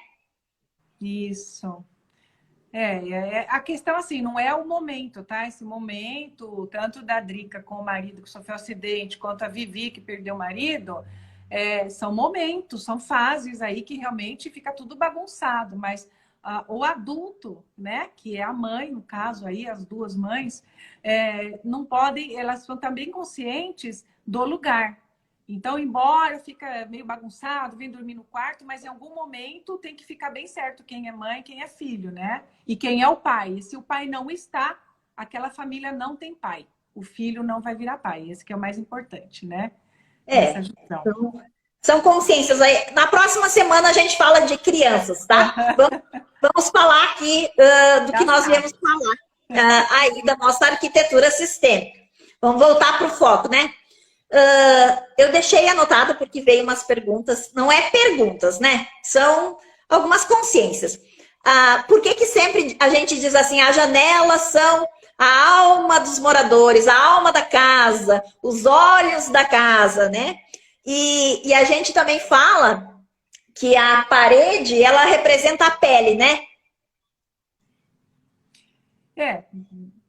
Isso. A questão assim, não é o momento, tá? Esse momento, tanto da Drica com o marido que sofreu acidente, quanto a Vivi que perdeu o marido, são momentos, são fases aí que realmente fica tudo bagunçado, mas o adulto, né, que é a mãe, no caso aí, as duas mães, não podem, elas são também conscientes do lugar. Então, embora fica meio bagunçado, vem dormir no quarto, mas em algum momento tem que ficar bem certo quem é mãe, quem é filho, né? E quem é o pai. E se o pai não está, aquela família não tem pai. O filho não vai virar pai. Esse que é o mais importante, né? Nessa gestão. Então, são consciências. Aí, na próxima semana a gente fala de crianças, tá? Vamos falar aqui do que nós viemos falar aí da nossa arquitetura sistêmica. Vamos voltar para o foco, né? Eu deixei anotado porque veio umas perguntas, não é perguntas, né? São algumas consciências. Por que sempre a gente diz assim, as janelas são a alma dos moradores, a alma da casa, os olhos da casa, né? E a gente também fala que a parede, ela representa a pele, né?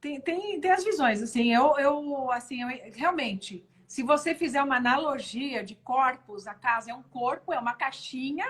Tem as visões, assim, realmente, se você fizer uma analogia de corpos, a casa é um corpo, é uma caixinha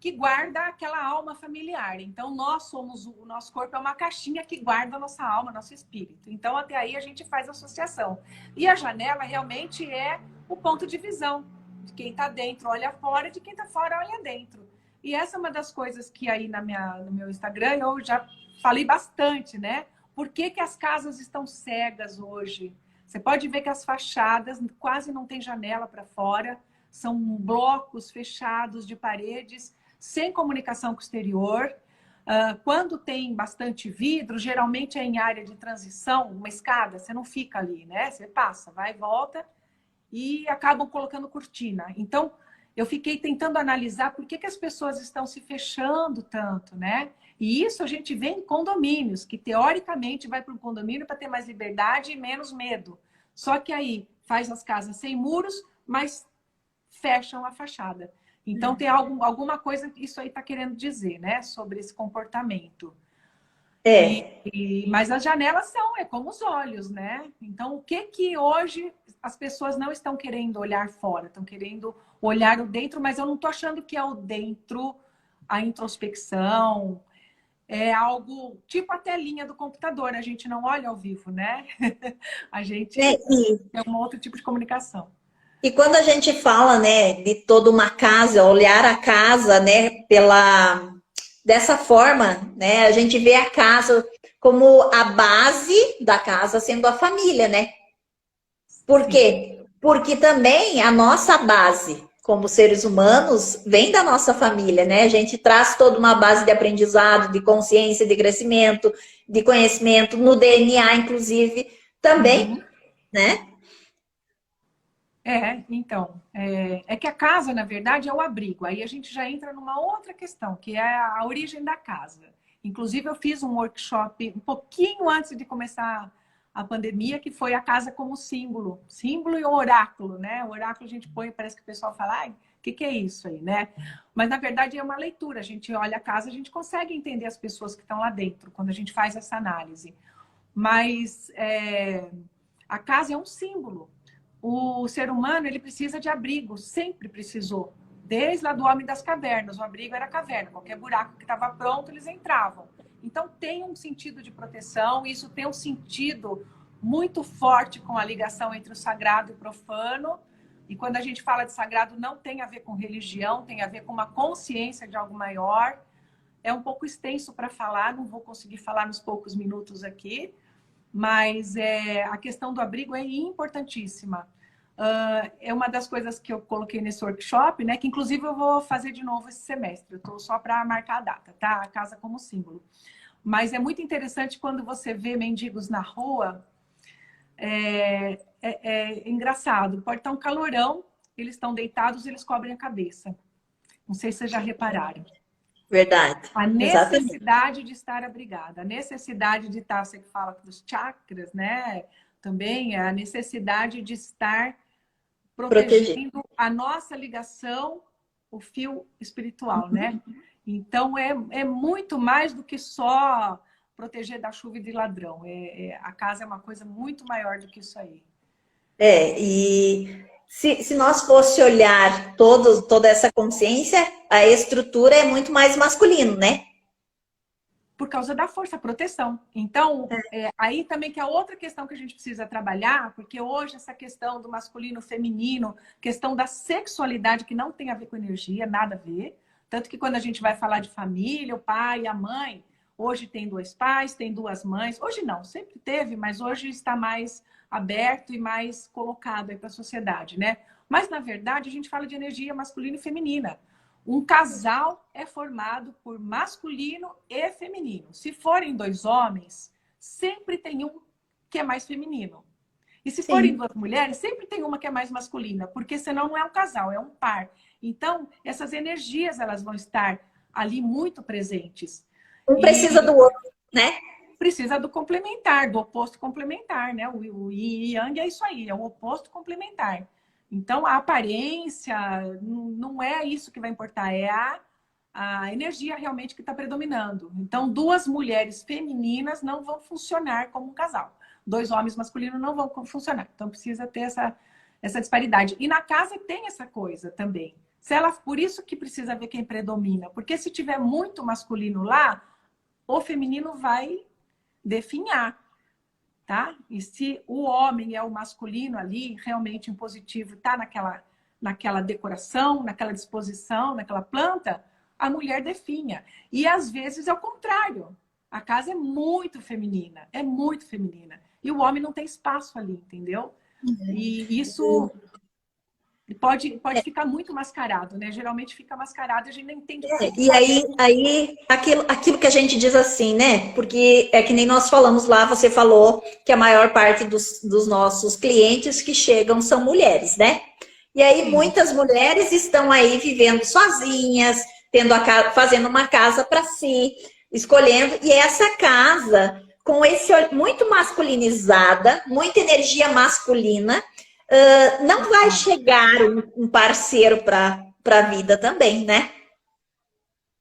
que guarda aquela alma familiar. Então, o nosso corpo é uma caixinha que guarda a nossa alma, nosso espírito. Então, até aí a gente faz associação. E a janela realmente é o ponto de visão. De quem está dentro olha fora, de quem está fora olha dentro. E essa é uma das coisas que aí no meu Instagram eu já falei bastante, né? Por que as casas estão cegas hoje? Você pode ver que as fachadas quase não tem janela para fora, são blocos fechados de paredes, sem comunicação com o exterior. Quando tem bastante vidro, geralmente é em área de transição, uma escada, você não fica ali, né? Você passa, vai e volta e acabam colocando cortina. Então, eu fiquei tentando analisar por que as pessoas estão se fechando tanto, né? E isso a gente vê em condomínios, que teoricamente vai para um condomínio para ter mais liberdade e menos medo. Só que aí faz as casas sem muros, mas fecham a fachada. Então tem alguma coisa que isso aí está querendo dizer, né? Sobre esse comportamento. Mas as janelas é como os olhos, né? Então, o que hoje as pessoas não estão querendo olhar fora, estão querendo olhar o dentro, mas eu não estou achando que é o dentro, a introspecção, é algo tipo a telinha do computador, a gente não olha ao vivo, né? A gente tem um outro tipo de comunicação. E quando a gente fala, né, de toda uma casa, olhar a casa, né, dessa forma, né, a gente vê a casa como a base da casa sendo a família, né? Por quê? Porque também a nossa base, como seres humanos, vem da nossa família, né? A gente traz toda uma base de aprendizado, de consciência, de crescimento, de conhecimento, no DNA, inclusive, também, né? Então, é que a casa, na verdade, é o abrigo. Aí a gente já entra numa outra questão, que é a origem da casa. Inclusive, eu fiz um workshop um pouquinho antes de começar a pandemia, que foi a casa como símbolo. Símbolo e oráculo, né? O oráculo a gente põe, parece que o pessoal fala, ai, o que é isso aí, né? Mas, na verdade, é uma leitura. A gente olha a casa, a gente consegue entender as pessoas que estão lá dentro, quando a gente faz essa análise. Mas a casa é um símbolo. O ser humano, ele precisa de abrigo, sempre precisou. Desde lá do homem das cavernas, o abrigo era a caverna, qualquer buraco que estava pronto, eles entravam. Então tem um sentido de proteção, isso tem um sentido muito forte com a ligação entre o sagrado e o profano. E quando a gente fala de sagrado, não tem a ver com religião, tem a ver com uma consciência de algo maior. É um pouco extenso para falar, não vou conseguir falar nos poucos minutos aqui, mas a questão do abrigo é importantíssima. É uma das coisas que eu coloquei nesse workshop, né? Que inclusive eu vou fazer de novo esse semestre. Eu estou só para marcar a data, tá? A casa como símbolo. Mas é muito interessante quando você vê mendigos na rua. É engraçado. Pode estar um calorão, eles estão deitados, eles cobrem a cabeça. Não sei se vocês já repararam. Verdade. A Exatamente. necessidade de estar abrigada, a necessidade de estar, você que fala dos chakras, né? Também a necessidade de estar Proteger. protegendo a nossa ligação, o fio espiritual, né? Então, é muito mais do que só proteger da chuva e de ladrão. A casa é uma coisa muito maior do que isso aí. E se nós fosse olhar toda essa consciência, a estrutura é muito mais masculino, né? Por causa da força, proteção. Então, aí também que é outra questão que a gente precisa trabalhar, porque hoje essa questão do masculino, feminino, questão da sexualidade, que não tem a ver com energia, nada a ver. Tanto que quando a gente vai falar de família, o pai e a mãe, hoje tem dois pais, tem duas mães. Hoje não, sempre teve, mas hoje está mais aberto e mais colocado aí para a sociedade, né? Mas, na verdade, a gente fala de energia masculina e feminina. Um casal é formado por masculino e feminino. Se forem dois homens, sempre tem um que é mais feminino. E se forem Sim. duas mulheres, sempre tem uma que é mais masculina, porque senão não é um casal, é um par. Então, essas energias elas vão estar ali muito presentes. Um precisa E do outro, né? precisa do complementar, do oposto complementar, né? O yin e yang é isso aí, é o oposto complementar. Então, a aparência não é isso que vai importar, é a energia realmente que está predominando. Então, duas mulheres femininas não vão funcionar como um casal. Dois homens masculinos não vão funcionar. Então, precisa ter essa disparidade. E na casa tem essa coisa também. Por isso que precisa ver quem predomina. Porque se tiver muito masculino lá, o feminino vai definhar, tá? E se o homem é o masculino ali, realmente em positivo, tá naquela decoração, naquela disposição, naquela planta, a mulher definha. E às vezes é o contrário. A casa é muito feminina, é muito feminina. E o homem não tem espaço ali, entendeu? E isso pode ficar muito mascarado, né? Geralmente fica mascarado e a gente nem entende por que E tá ali. aí aquilo que a gente diz assim, né? Porque é que nem nós falamos lá, você falou que a maior parte dos nossos clientes que chegam são mulheres, né? E aí Sim. muitas mulheres estão aí vivendo sozinhas, fazendo uma casa para si, escolhendo, e essa casa com esse muito masculinizada, muita energia masculina, não vai chegar um parceiro para a vida também, né?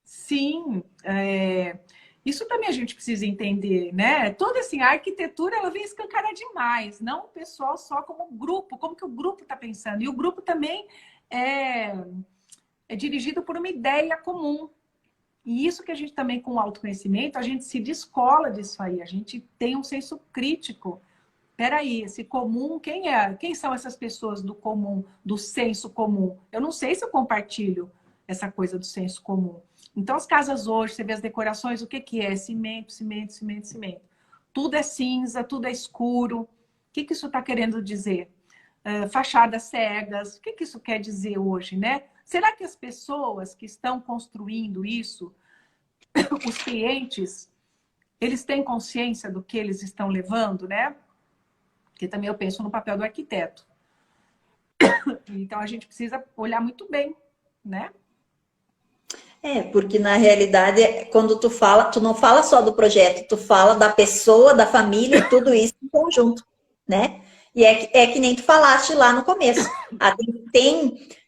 Sim, isso também a gente precisa entender, né? Toda assim, a arquitetura ela vem escancarar demais, não o pessoal só como grupo, como que o grupo está pensando. E o grupo também é, é dirigido por uma ideia comum. E isso que a gente também, com o autoconhecimento, a gente se descola disso aí, a gente tem um senso crítico. Peraí, esse comum, quem é? Quem são essas pessoas do comum, do senso comum? Eu não sei se eu compartilho essa coisa do senso comum. Então, as casas hoje, você vê as decorações, o que que é? Cimento, cimento, cimento, cimento. Tudo é cinza, tudo é escuro. O que que isso está querendo dizer? Fachadas cegas. O que que isso quer dizer hoje, né? Será que as pessoas que estão construindo isso, os clientes, eles têm consciência do que eles estão levando, né? Porque também eu penso no papel do arquiteto. Então a gente precisa olhar muito bem, né? Porque na realidade, quando tu fala, tu não fala só do projeto, tu fala da pessoa, da família e tudo isso em conjunto, né? E é que nem tu falaste lá no começo.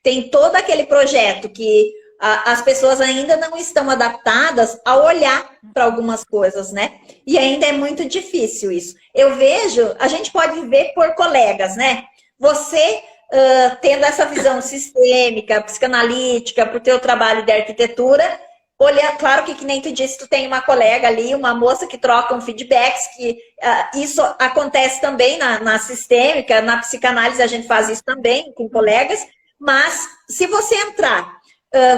Tem todo aquele projeto que as pessoas ainda não estão adaptadas a olhar para algumas coisas, né? E ainda é muito difícil isso. Eu vejo, a gente pode ver por colegas, né? Você tendo essa visão sistêmica, psicanalítica, para o teu trabalho de arquitetura, olha, claro que nem tu disse, tu tem uma colega ali, uma moça que troca feedbacks, que isso acontece também na sistêmica, na psicanálise a gente faz isso também com colegas, mas se você entrar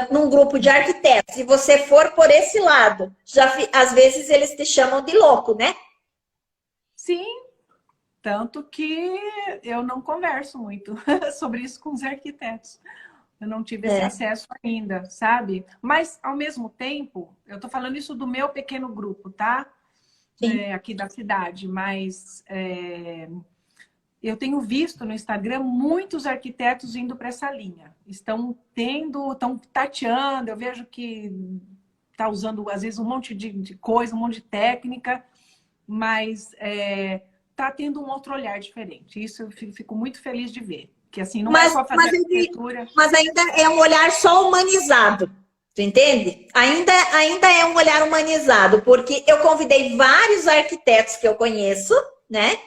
num grupo de arquitetos e você for por esse lado, às vezes eles te chamam de louco, né? Sim, tanto que eu não converso muito sobre isso com os arquitetos. Eu não tive esse acesso ainda, sabe? Mas, ao mesmo tempo, eu tô falando isso do meu pequeno grupo, tá? Sim. Aqui da cidade, mas eu tenho visto no Instagram muitos arquitetos indo para essa linha. Estão tateando, eu vejo que tá usando, às vezes, um monte de coisa, um monte de técnica, mas tá tendo um outro olhar diferente. Isso eu fico muito feliz de ver. Que assim, não é só fazer arquitetura. Mas ainda é um olhar só humanizado. Tu entende? Ainda é um olhar humanizado, porque eu convidei vários arquitetos que eu conheço, né?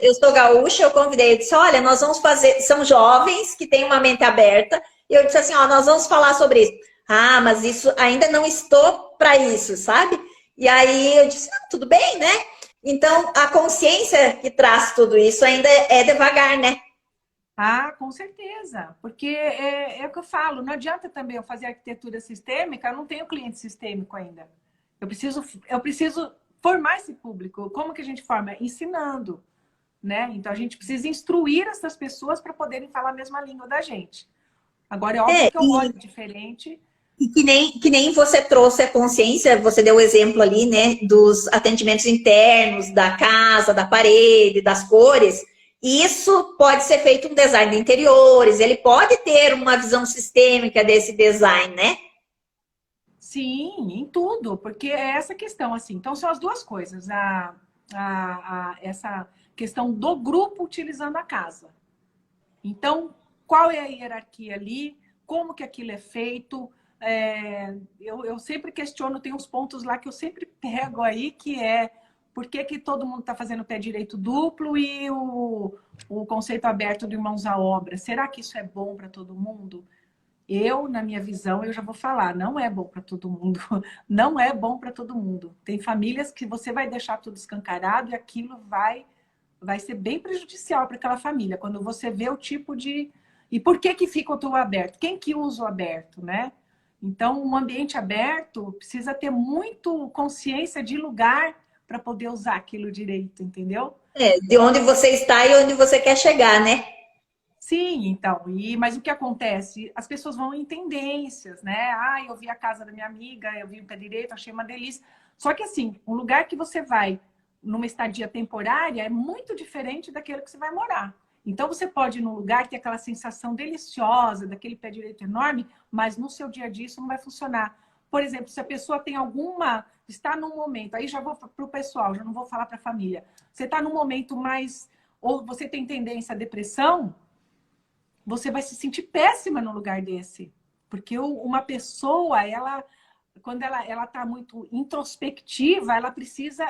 Eu sou gaúcha, eu convidei, eu disse, olha, nós vamos fazer, são jovens que têm uma mente aberta, e eu disse assim, ó, nós vamos falar sobre isso. Ah, mas isso ainda não estou para isso, sabe? E aí eu disse, ah, tudo bem, né? Então, a consciência que traz tudo isso ainda é devagar, né? Ah, com certeza, porque é o que eu falo, não adianta também eu fazer arquitetura sistêmica, eu não tenho cliente sistêmico ainda. Eu preciso formar esse público. Como que a gente forma? Ensinando, né? Então a gente precisa instruir essas pessoas para poderem falar a mesma língua da gente. Agora é óbvio que eu olho diferente. E que nem você trouxe a consciência, você deu o exemplo ali, né, dos atendimentos internos, da casa, da parede, das cores. Isso pode ser feito um design de interiores, ele pode ter uma visão sistêmica desse design, né? Sim, em tudo, porque é essa questão, assim. Então, são as duas coisas. Essa questão do grupo utilizando a casa. Então, qual é a hierarquia ali? Como que aquilo é feito? Eu sempre questiono, tem uns pontos lá que eu sempre pego aí, que é por que todo mundo está fazendo pé direito duplo e o conceito aberto de mãos à obra? Será que isso é bom para todo mundo? Na minha visão, eu já vou falar, não é bom para todo mundo. Não é bom para todo mundo. Tem famílias que você vai deixar tudo escancarado e aquilo vai ser bem prejudicial para aquela família. Quando você vê o tipo de... E por que fica o tubo aberto? Quem que usa o aberto, né? Então, um ambiente aberto precisa ter muito consciência de lugar para poder usar aquilo direito, entendeu? De onde você está e onde você quer chegar, né? Sim, então. Mas o que acontece? As pessoas vão em tendências, né? Ah, eu vi a casa da minha amiga, eu vi o pé direito, achei uma delícia. Só que assim, um lugar que você vai numa estadia temporária é muito diferente daquele que você vai morar. Então você pode ir num lugar ter aquela sensação deliciosa, daquele pé direito enorme, mas no seu dia a dia isso não vai funcionar. Por exemplo, se a pessoa tem está num momento, aí já vou para o pessoal, já não vou falar para a família. Você está num momento mais, ou você tem tendência à depressão, você vai se sentir péssima num lugar desse. Porque uma pessoa, quando ela está muito introspectiva, ela precisa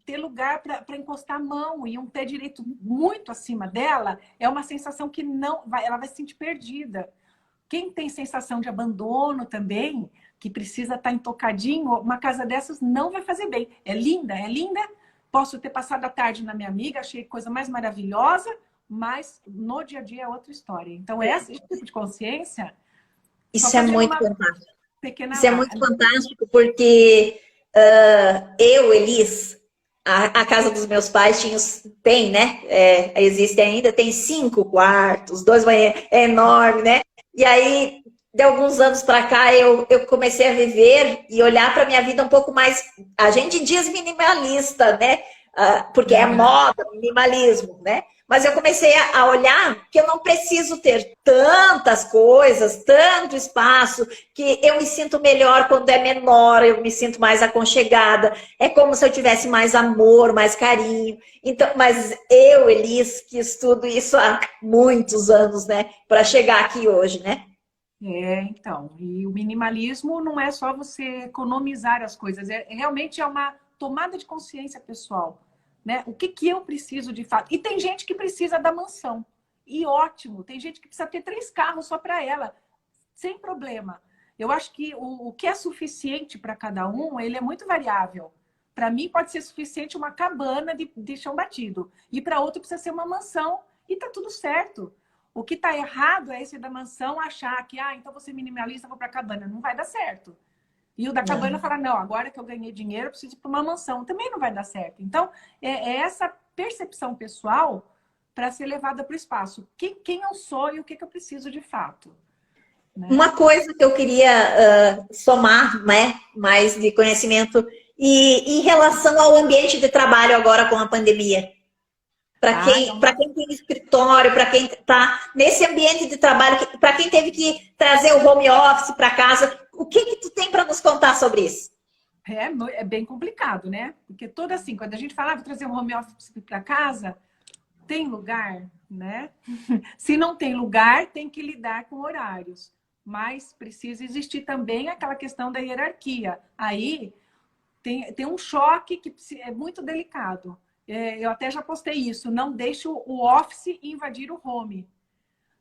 ter lugar para encostar a mão. E um pé direito muito acima dela é uma sensação que ela vai se sentir perdida. Quem tem sensação de abandono também, que precisa estar intocadinho, uma casa dessas não vai fazer bem. É linda, é linda. Posso ter passado a tarde na minha amiga, achei coisa mais maravilhosa, mas no dia a dia é outra história. Então, esse tipo de consciência... Isso é muito fantástico. Isso é live. muito fantástico, porque Elis, a casa dos meus pais tem, né? Existe ainda, tem 5 quartos, 2 banheiros, é enorme, né? E aí, de alguns anos para cá, eu comecei a viver e olhar para a minha vida um pouco mais... A gente diz minimalista, né? Porque é moda, minimalismo, né? Mas eu comecei a olhar que eu não preciso ter tantas coisas, tanto espaço, que eu me sinto melhor quando é menor, eu me sinto mais aconchegada. É como se eu tivesse mais amor, mais carinho. Então, mas Elis, que estudo isso há muitos anos, né? Para chegar aqui hoje, né? Então. E o minimalismo não é só você economizar as coisas, realmente é uma tomada de consciência pessoal. Né? O que eu preciso de fato? E tem gente que precisa da mansão. E ótimo, tem gente que precisa ter 3 carros só para ela, sem problema. Eu acho que o que é suficiente para cada um, ele é muito variável. Para mim pode ser suficiente uma cabana de chão batido. E para outro precisa ser uma mansão. E tá tudo certo. O que está errado é esse da mansão achar que, então você minimalista, vou para a cabana. Não vai dar certo. E o da cabana fala, não, agora que eu ganhei dinheiro, eu preciso ir para uma mansão. Também não vai dar certo. Então, é essa percepção pessoal para ser levada para o espaço. Quem eu sou e o que eu preciso de fato. Né? Uma coisa que eu queria somar, né, mais de conhecimento, e em relação ao ambiente de trabalho agora com a pandemia. Para quem tem escritório, para quem está nesse ambiente de trabalho, para quem teve que trazer o home office para casa, O que que tu tem para nos contar sobre isso? É bem complicado, né? Porque toda assim, quando a gente fala, vou trazer um home office para casa, tem lugar, né? Se não tem lugar, tem que lidar com horários. Mas precisa existir também aquela questão da hierarquia. Aí tem um choque que é muito delicado. Eu até já postei isso. Não deixe o office invadir o home.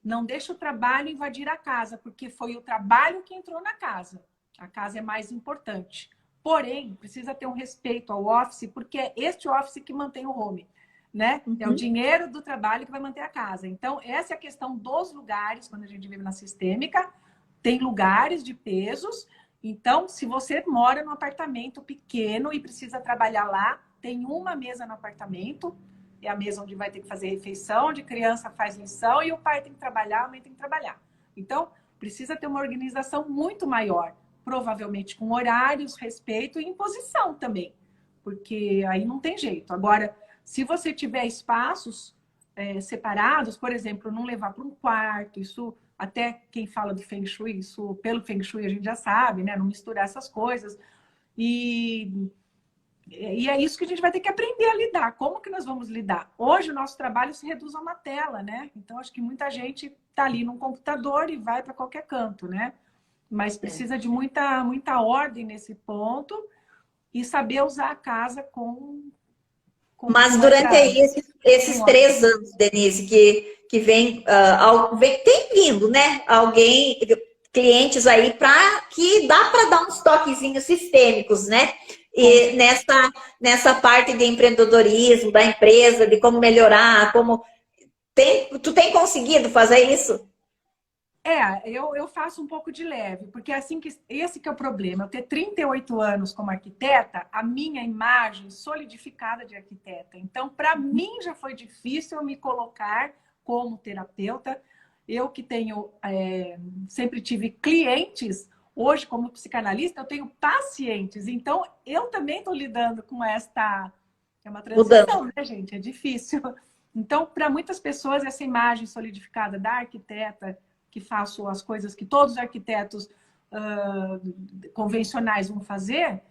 Não deixe o trabalho invadir a casa, porque foi o trabalho que entrou na casa. A casa é mais importante. Porém, precisa ter um respeito ao office, porque é este office que mantém o home, né? É o dinheiro do trabalho que vai manter a casa. Então, essa é a questão dos lugares, quando a gente vive na sistêmica, tem lugares de pesos. Então, se você mora num apartamento pequeno e precisa trabalhar lá, tem uma mesa no apartamento, é a mesa onde vai ter que fazer refeição, onde criança faz lição e o pai tem que trabalhar, a mãe tem que trabalhar. Então, precisa ter uma organização muito maior, provavelmente com horários, respeito e imposição também, porque aí não tem jeito. Agora, se você tiver espaços separados, por exemplo, não levar para um quarto, isso até quem fala do Feng Shui, isso pelo Feng Shui a gente já sabe, né? Não misturar essas coisas. E é isso que a gente vai ter que aprender a lidar. Como que nós vamos lidar? Hoje o nosso trabalho se reduz a uma tela, né? Então acho que muita gente está ali no computador e vai para qualquer canto, né? Mas precisa de muita ordem nesse ponto e saber usar a casa Mas durante esses 3 anos, Denise, que tem vindo, né? Clientes aí que dá para dar uns toquezinhos sistêmicos, né? E nessa parte de empreendedorismo da empresa, de como melhorar, tu tem conseguido fazer isso? Eu faço um pouco de leve, porque assim esse que é o problema. Eu ter 38 anos como arquiteta, a minha imagem solidificada de arquiteta. Então, para mim já foi difícil eu me colocar como terapeuta. Eu que sempre tive clientes, hoje como psicanalista eu tenho pacientes. Então, eu também estou lidando com esta... É uma transição, né, gente? É difícil. Então, para muitas pessoas, essa imagem solidificada da arquiteta, que faço as coisas que todos os arquitetos convencionais vão fazer,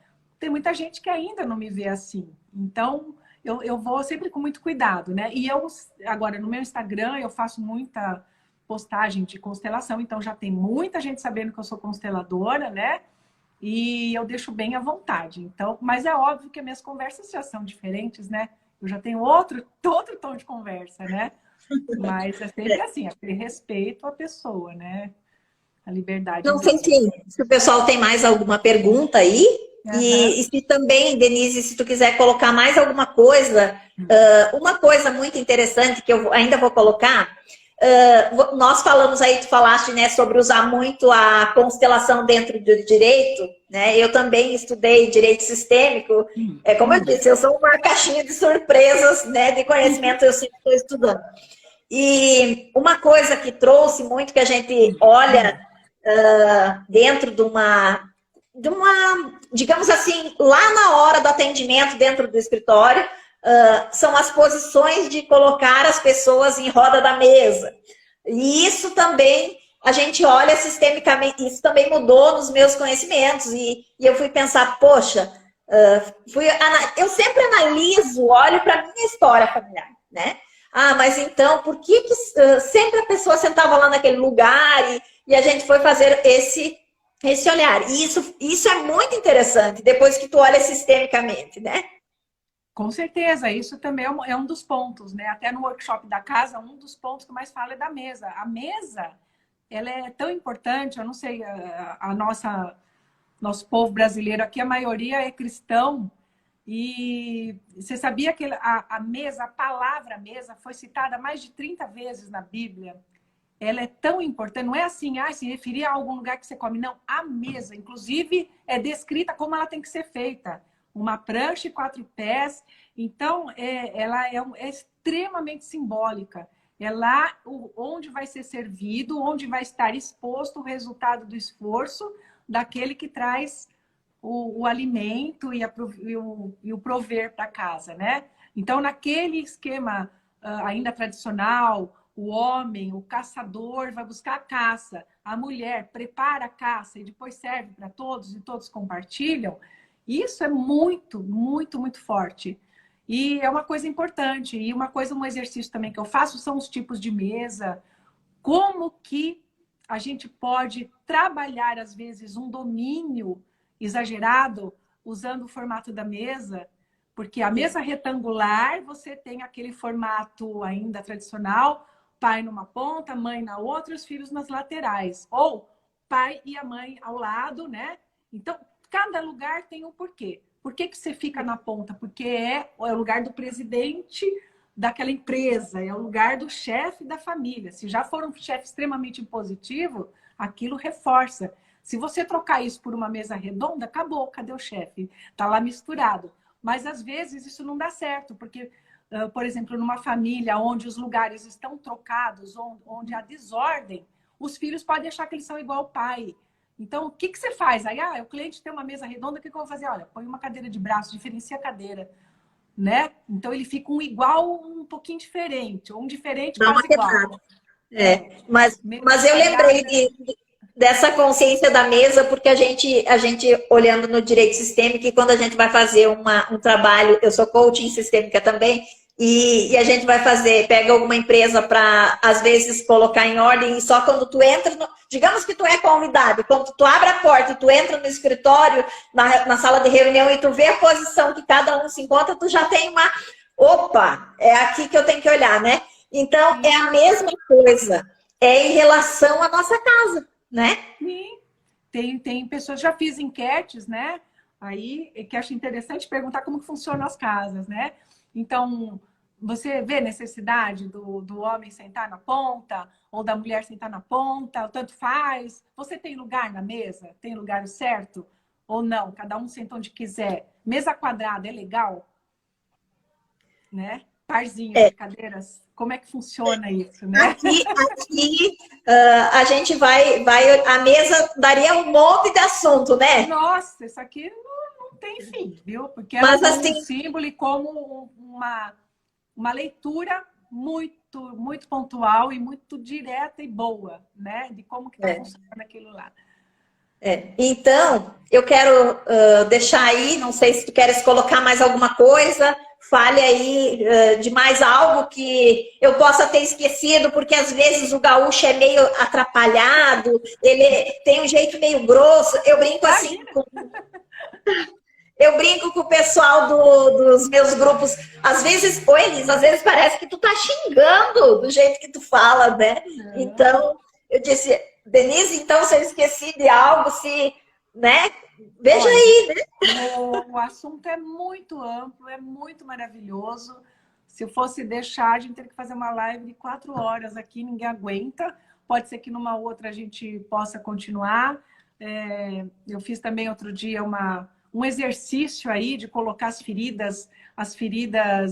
tem muita gente que ainda não me vê assim. Então, eu vou sempre com muito cuidado, né? E agora, no meu Instagram, eu faço muita postagem de constelação, então já tem muita gente sabendo que eu sou consteladora, né? E eu deixo bem à vontade. Então, mas é óbvio que as minhas conversas já são diferentes, né? Eu já tenho outro tom de conversa, né? Mas é sempre assim, aquele respeito à pessoa, né? A liberdade Não sei mesmo. se o pessoal tem mais alguma pergunta aí. E se também, Denise, se tu quiser colocar mais alguma coisa, uma coisa muito interessante que eu ainda vou colocar, nós falamos aí, tu falaste, né, sobre usar muito a constelação dentro do direito, né? Eu também estudei direito sistêmico, como eu disse, eu sou uma caixinha de surpresas, né, de conhecimento, eu sempre estou estudando. E uma coisa que trouxe muito, que a gente olha dentro de uma, digamos assim, lá na hora do atendimento dentro do escritório, são as posições de colocar as pessoas em roda da mesa. E isso também, a gente olha sistemicamente, isso também mudou nos meus conhecimentos. E eu fui pensar, poxa, eu sempre analiso, olho para a minha história familiar, né? Ah, mas então, por que sempre a pessoa sentava lá naquele lugar e a gente foi fazer esse olhar? E isso é muito interessante, depois que tu olha sistemicamente, né? Com certeza, isso também é um dos pontos, né? Até no workshop da casa, um dos pontos que eu mais falo é da mesa. A mesa, ela é tão importante, eu não sei, nosso povo brasileiro aqui, a maioria é cristão, e você sabia que a mesa, a palavra mesa, foi citada mais de 30 vezes na Bíblia? Ela é tão importante, não é assim, se referir a algum lugar que você come, não. A mesa, inclusive, é descrita como ela tem que ser feita. Uma prancha e 4 pés. Então, ela é extremamente simbólica. É lá onde vai ser servido, onde vai estar exposto o resultado do esforço daquele que traz o alimento e o prover para casa, né? Então, naquele esquema ainda tradicional, O homem, o caçador, vai buscar a caça. A mulher prepara a caça e depois serve para todos e todos compartilham. Isso é muito, muito, muito forte. E é uma coisa importante. E uma coisa, um exercício também que eu faço são os tipos de mesa. Como que a gente pode trabalhar, às vezes, um domínio exagerado usando o formato da mesa, porque a mesa retangular, você tem aquele formato ainda tradicional, pai numa ponta, mãe na outra, os filhos nas laterais. Ou pai e a mãe ao lado, né? Então, cada lugar tem um porquê. Por que que você fica na ponta? Porque é o lugar do presidente daquela empresa, é o lugar do chefe da família. Se já for um chefe extremamente impositivo, aquilo reforça. Se você trocar isso por uma mesa redonda, acabou, cadê o chefe? Tá lá misturado. Mas às vezes isso não dá certo, porque, por exemplo, numa família onde os lugares estão trocados, onde há desordem, os filhos podem achar que eles são igual ao pai. Então, o que que você faz? Aí, o cliente tem uma mesa redonda, o que que eu vou fazer? Olha, põe uma cadeira de braço, diferencia a cadeira, né? Então, ele fica um igual, um pouquinho diferente, ou um diferente Dá uma quase igual. quebrada. Mas eu lembrei dessa consciência da mesa, porque a gente olhando no direito sistêmico, e quando a gente vai fazer um trabalho, eu sou coaching sistêmica também, e a gente vai pega alguma empresa para, às vezes, colocar em ordem, e só quando tu entra, digamos que tu é convidado, quando tu abre a porta e tu entra no escritório, na sala de reunião, e tu vê a posição que cada um se encontra, tu já tem opa, é aqui que eu tenho que olhar, né? Então, é a mesma coisa, é em relação à nossa casa, né? Sim, tem pessoas, já fiz enquetes, né? Aí, que acho interessante perguntar como que funcionam as casas, né? Então, você vê necessidade do homem sentar na ponta, ou da mulher sentar na ponta, ou tanto faz. Você tem lugar na mesa? Tem lugar certo? Ou não? Cada um senta onde quiser. Mesa quadrada é legal? Né? Parzinho de cadeiras. Como é que funciona isso, né? Aqui a gente a mesa daria um monte de assunto, né? Nossa, isso aqui não tem fim, viu? Porque Mas, como assim, um símbolo e como uma leitura muito, muito pontual e muito direta e boa, né? De como que está funcionando aquilo lá. Então, eu quero deixar aí, não sei se tu queres colocar mais alguma coisa, fale aí de mais algo que eu possa ter esquecido, porque às vezes o gaúcho é meio atrapalhado, ele tem um jeito meio grosso, eu brinco assim eu brinco com o pessoal dos meus grupos, às vezes, Elis, às vezes parece que tu tá xingando do jeito que tu fala, né? Então, eu disse, Denise, então se eu esqueci de algo, né? Veja aí, né? O assunto é muito amplo, é muito maravilhoso. Se eu fosse deixar, a gente teria que fazer uma live de 4 horas aqui, ninguém aguenta. Pode ser que numa outra a gente possa continuar. Eu fiz também outro dia um exercício aí de colocar as feridas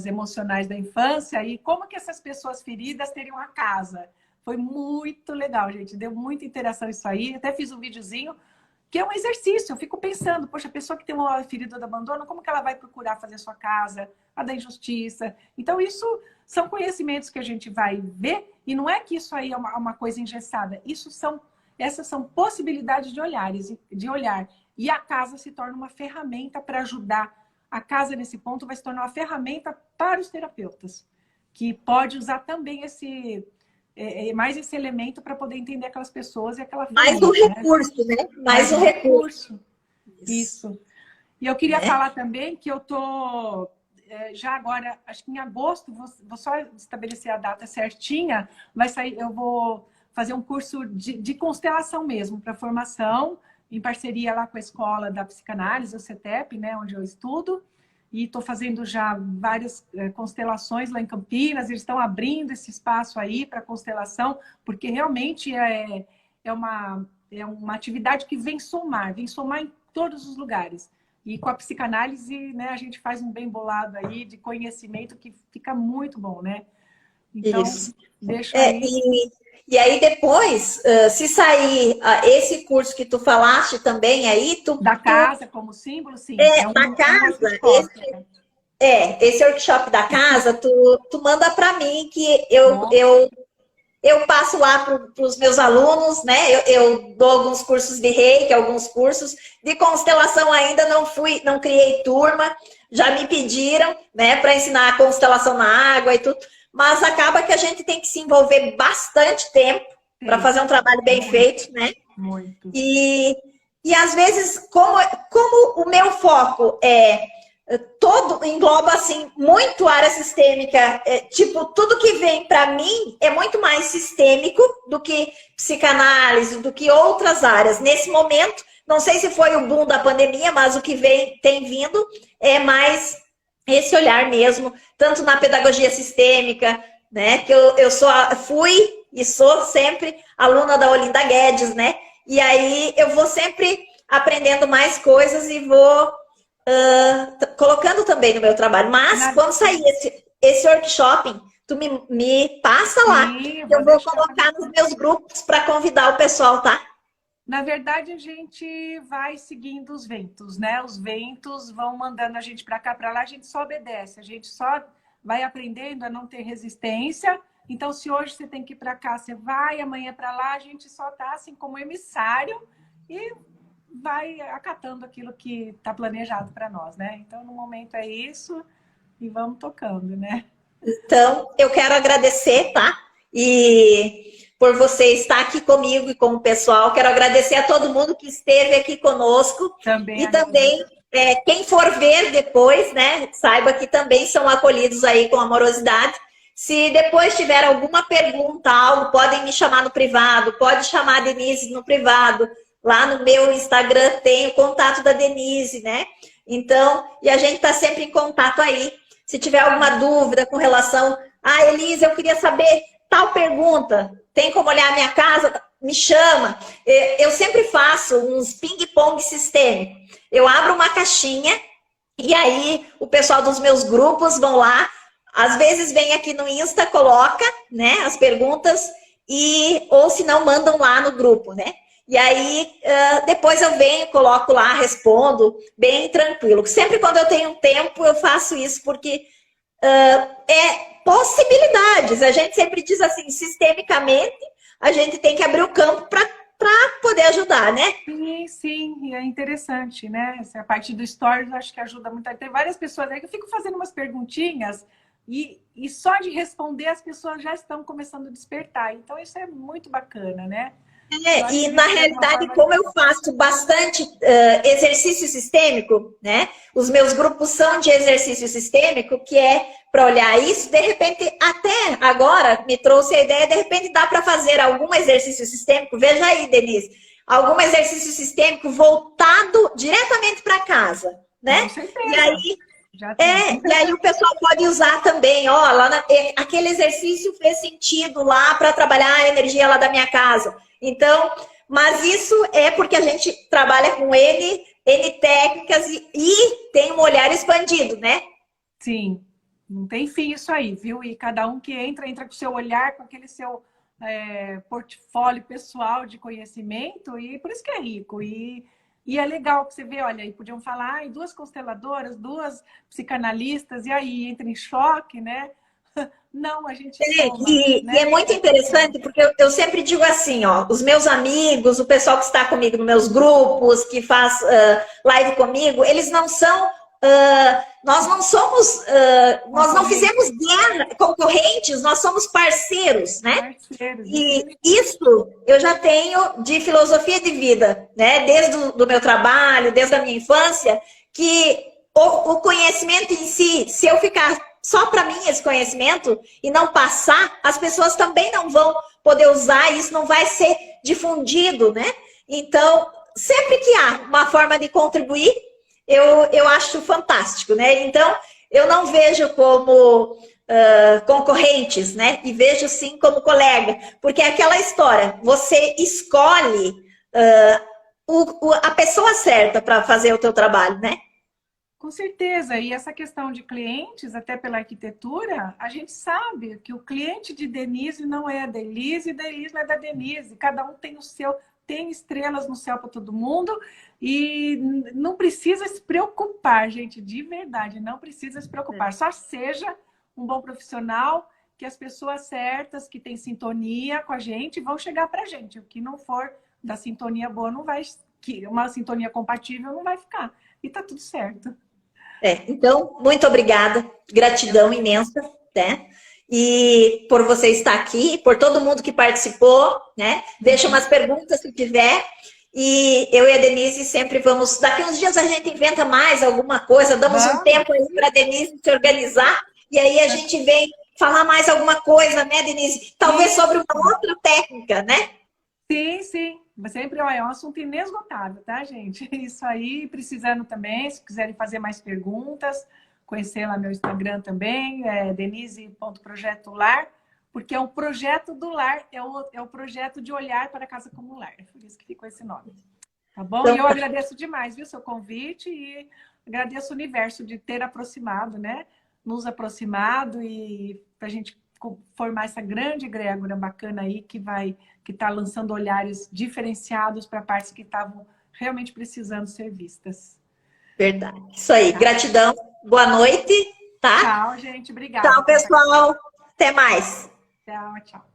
emocionais da infância e como que essas pessoas feridas teriam a casa. Foi muito legal, gente. Deu muita interação isso aí. Até fiz um videozinho que é um exercício. Eu fico pensando, poxa, a pessoa que tem uma ferida do abandono, como que ela vai procurar fazer a sua casa, a da injustiça? Então, isso são conhecimentos que a gente vai ver, e não é que isso aí é uma coisa engessada. Essas são possibilidades de olhar. E a casa se torna uma ferramenta para ajudar. A casa, nesse ponto, vai se tornar uma ferramenta para os terapeutas, que pode usar também mais esse elemento para poder entender aquelas pessoas e aquela família. Mais um recurso, né? Mais um recurso. Isso. E eu queria falar também que eu tô já agora, acho que em agosto, vou só estabelecer a data certinha, eu vou fazer um curso de constelação mesmo, para formação, em parceria lá com a escola da psicanálise, o CETEP, né, onde eu estudo. E estou fazendo já várias constelações lá em Campinas. Eles estão abrindo esse espaço aí para constelação, porque realmente é uma atividade que vem somar em todos os lugares. E com a psicanálise, né, a gente faz um bem bolado aí de conhecimento que fica muito bom, né? Então, deixa aí. E aí depois, se sair esse curso que tu falaste também aí... Da casa como símbolo, sim. Da casa, esse workshop da casa, tu manda para mim que eu eu passo lá para os meus alunos, né? Eu dou alguns cursos de reiki, alguns cursos de constelação ainda não criei turma, já me pediram, né, para ensinar a constelação na água e tudo, mas acaba que a gente tem que se envolver bastante tempo para fazer um trabalho bem feito, né? Muito. E às vezes, como o meu foco todo engloba assim muito área sistêmica, tipo, tudo que vem para mim é muito mais sistêmico do que psicanálise, do que outras áreas. Nesse momento, não sei se foi o boom da pandemia, mas o que tem vindo é mais esse olhar mesmo, tanto na pedagogia sistêmica, né? Que fui e sou sempre aluna da Olinda Guedes, né? E aí eu vou sempre aprendendo mais coisas e vou colocando também no meu trabalho. Mas quando sair esse workshop, tu me passa lá. Sim, eu vou colocar nos meus grupos para convidar o pessoal, tá? Na verdade, a gente vai seguindo os ventos, né? Os ventos vão mandando a gente para cá, para lá, a gente só obedece, a gente só vai aprendendo a não ter resistência. Então, se hoje você tem que ir para cá, você vai, amanhã para lá, a gente só tá assim como emissário e vai acatando aquilo que está planejado para nós, né? Então, no momento é isso e vamos tocando, né? Então, eu quero agradecer, tá? E por você estar aqui comigo e com o pessoal. Quero agradecer a todo mundo que esteve aqui conosco. Também e também, quem for ver depois, né? Saiba que também são acolhidos aí com amorosidade. Se depois tiver alguma pergunta, algo, podem me chamar no privado, pode chamar a Denise no privado. Lá no meu Instagram tem o contato da Denise, né? Então, e a gente está sempre em contato aí. Se tiver alguma dúvida com relação... Elise, eu queria saber tal pergunta. Tem como olhar a minha casa? Me chama. Eu sempre faço uns ping-pong sistêmico. Eu abro uma caixinha e aí o pessoal dos meus grupos vão lá. Às vezes vem aqui no Insta, coloca, né, as perguntas ou se não, mandam lá no grupo, né? E aí, depois eu venho, coloco lá, respondo, bem tranquilo. Sempre quando eu tenho tempo, eu faço isso, porque possibilidades. A gente sempre diz assim, sistemicamente, a gente tem que abrir o campo para poder ajudar, né? Sim, sim, e é interessante, né? Essa parte do Stories, eu acho que ajuda muito. Tem várias pessoas aí que eu fico fazendo umas perguntinhas e só de responder as pessoas já estão começando a despertar. Então, isso é muito bacana, né? E na realidade, como eu faço bastante exercício sistêmico, né? Os meus grupos são de exercício sistêmico, que é para olhar isso, de repente, até agora me trouxe a ideia, de repente dá para fazer algum exercício sistêmico, veja aí, Denise, algum exercício sistêmico voltado diretamente para casa, né? Com certeza. E aí, e aí o pessoal pode usar também, aquele exercício fez sentido lá para trabalhar a energia lá da minha casa. Então, mas isso é porque a gente trabalha com N técnicas e tem um olhar expandido, né? Sim, não tem fim isso aí, viu? E cada um que entra com o seu olhar, com aquele seu portfólio pessoal de conhecimento, e por isso que é rico. E é legal que você vê, olha, aí podiam falar, duas consteladoras, duas psicanalistas, e aí entra em choque, né? Não, a gente toma, e né? é muito interessante, porque eu sempre digo assim, os meus amigos, o pessoal que está comigo nos meus grupos, que faz live comigo, eles não são... nós não somos... nós não fizemos guerra concorrentes, nós somos parceiros, né? Parceiros. E isso eu já tenho de filosofia de vida, né? Desde o meu trabalho, desde a minha infância, que o conhecimento em si, se eu ficar só para mim esse conhecimento e não passar, as pessoas também não vão poder usar, isso não vai ser difundido, né? Então, sempre que há uma forma de contribuir, eu acho fantástico, né? Então, eu não vejo como concorrentes, né? E vejo sim como colega, porque é aquela história, você escolhe a pessoa certa para fazer o teu trabalho, né? Com certeza, e essa questão de clientes, até pela arquitetura, a gente sabe que o cliente de Denise não é da Elise e da Elise não é da Denise. Cada um tem o seu, tem estrelas no céu para todo mundo e não precisa se preocupar, gente, de verdade, não precisa se preocupar. Só seja um bom profissional que as pessoas certas, que têm sintonia com a gente, vão chegar para a gente. O que não for da sintonia boa, não vai, que uma sintonia compatível não vai ficar. E tá tudo certo. Então, muito obrigada, gratidão imensa, né? E por você estar aqui, por todo mundo que participou, né? Deixa umas perguntas se tiver. E eu e a Denise sempre vamos. Daqui uns dias a gente inventa mais alguma coisa, damos um tempo aí para a Denise se organizar, e aí a gente vem falar mais alguma coisa, né, Denise? Talvez sobre uma outra técnica, né? Sim, sim. Mas sempre é um assunto inesgotável, tá, gente? Isso aí, precisando também, se quiserem fazer mais perguntas, conhecer lá meu Instagram também, denise.projetolar, porque é um projeto do lar, é o projeto de olhar para a casa como lar. É por isso que ficou esse nome. Tá bom? Então, e eu agradeço demais, viu, seu convite e agradeço o universo de ter aproximado, né? Nos aproximado e para a gente formar essa grande egrégora bacana aí que está lançando olhares diferenciados para partes que estavam realmente precisando ser vistas. Verdade. Isso aí. Gratidão. Boa noite. Tá? Tchau, gente. Obrigada. Tchau, pessoal. Até mais. Tchau, tchau.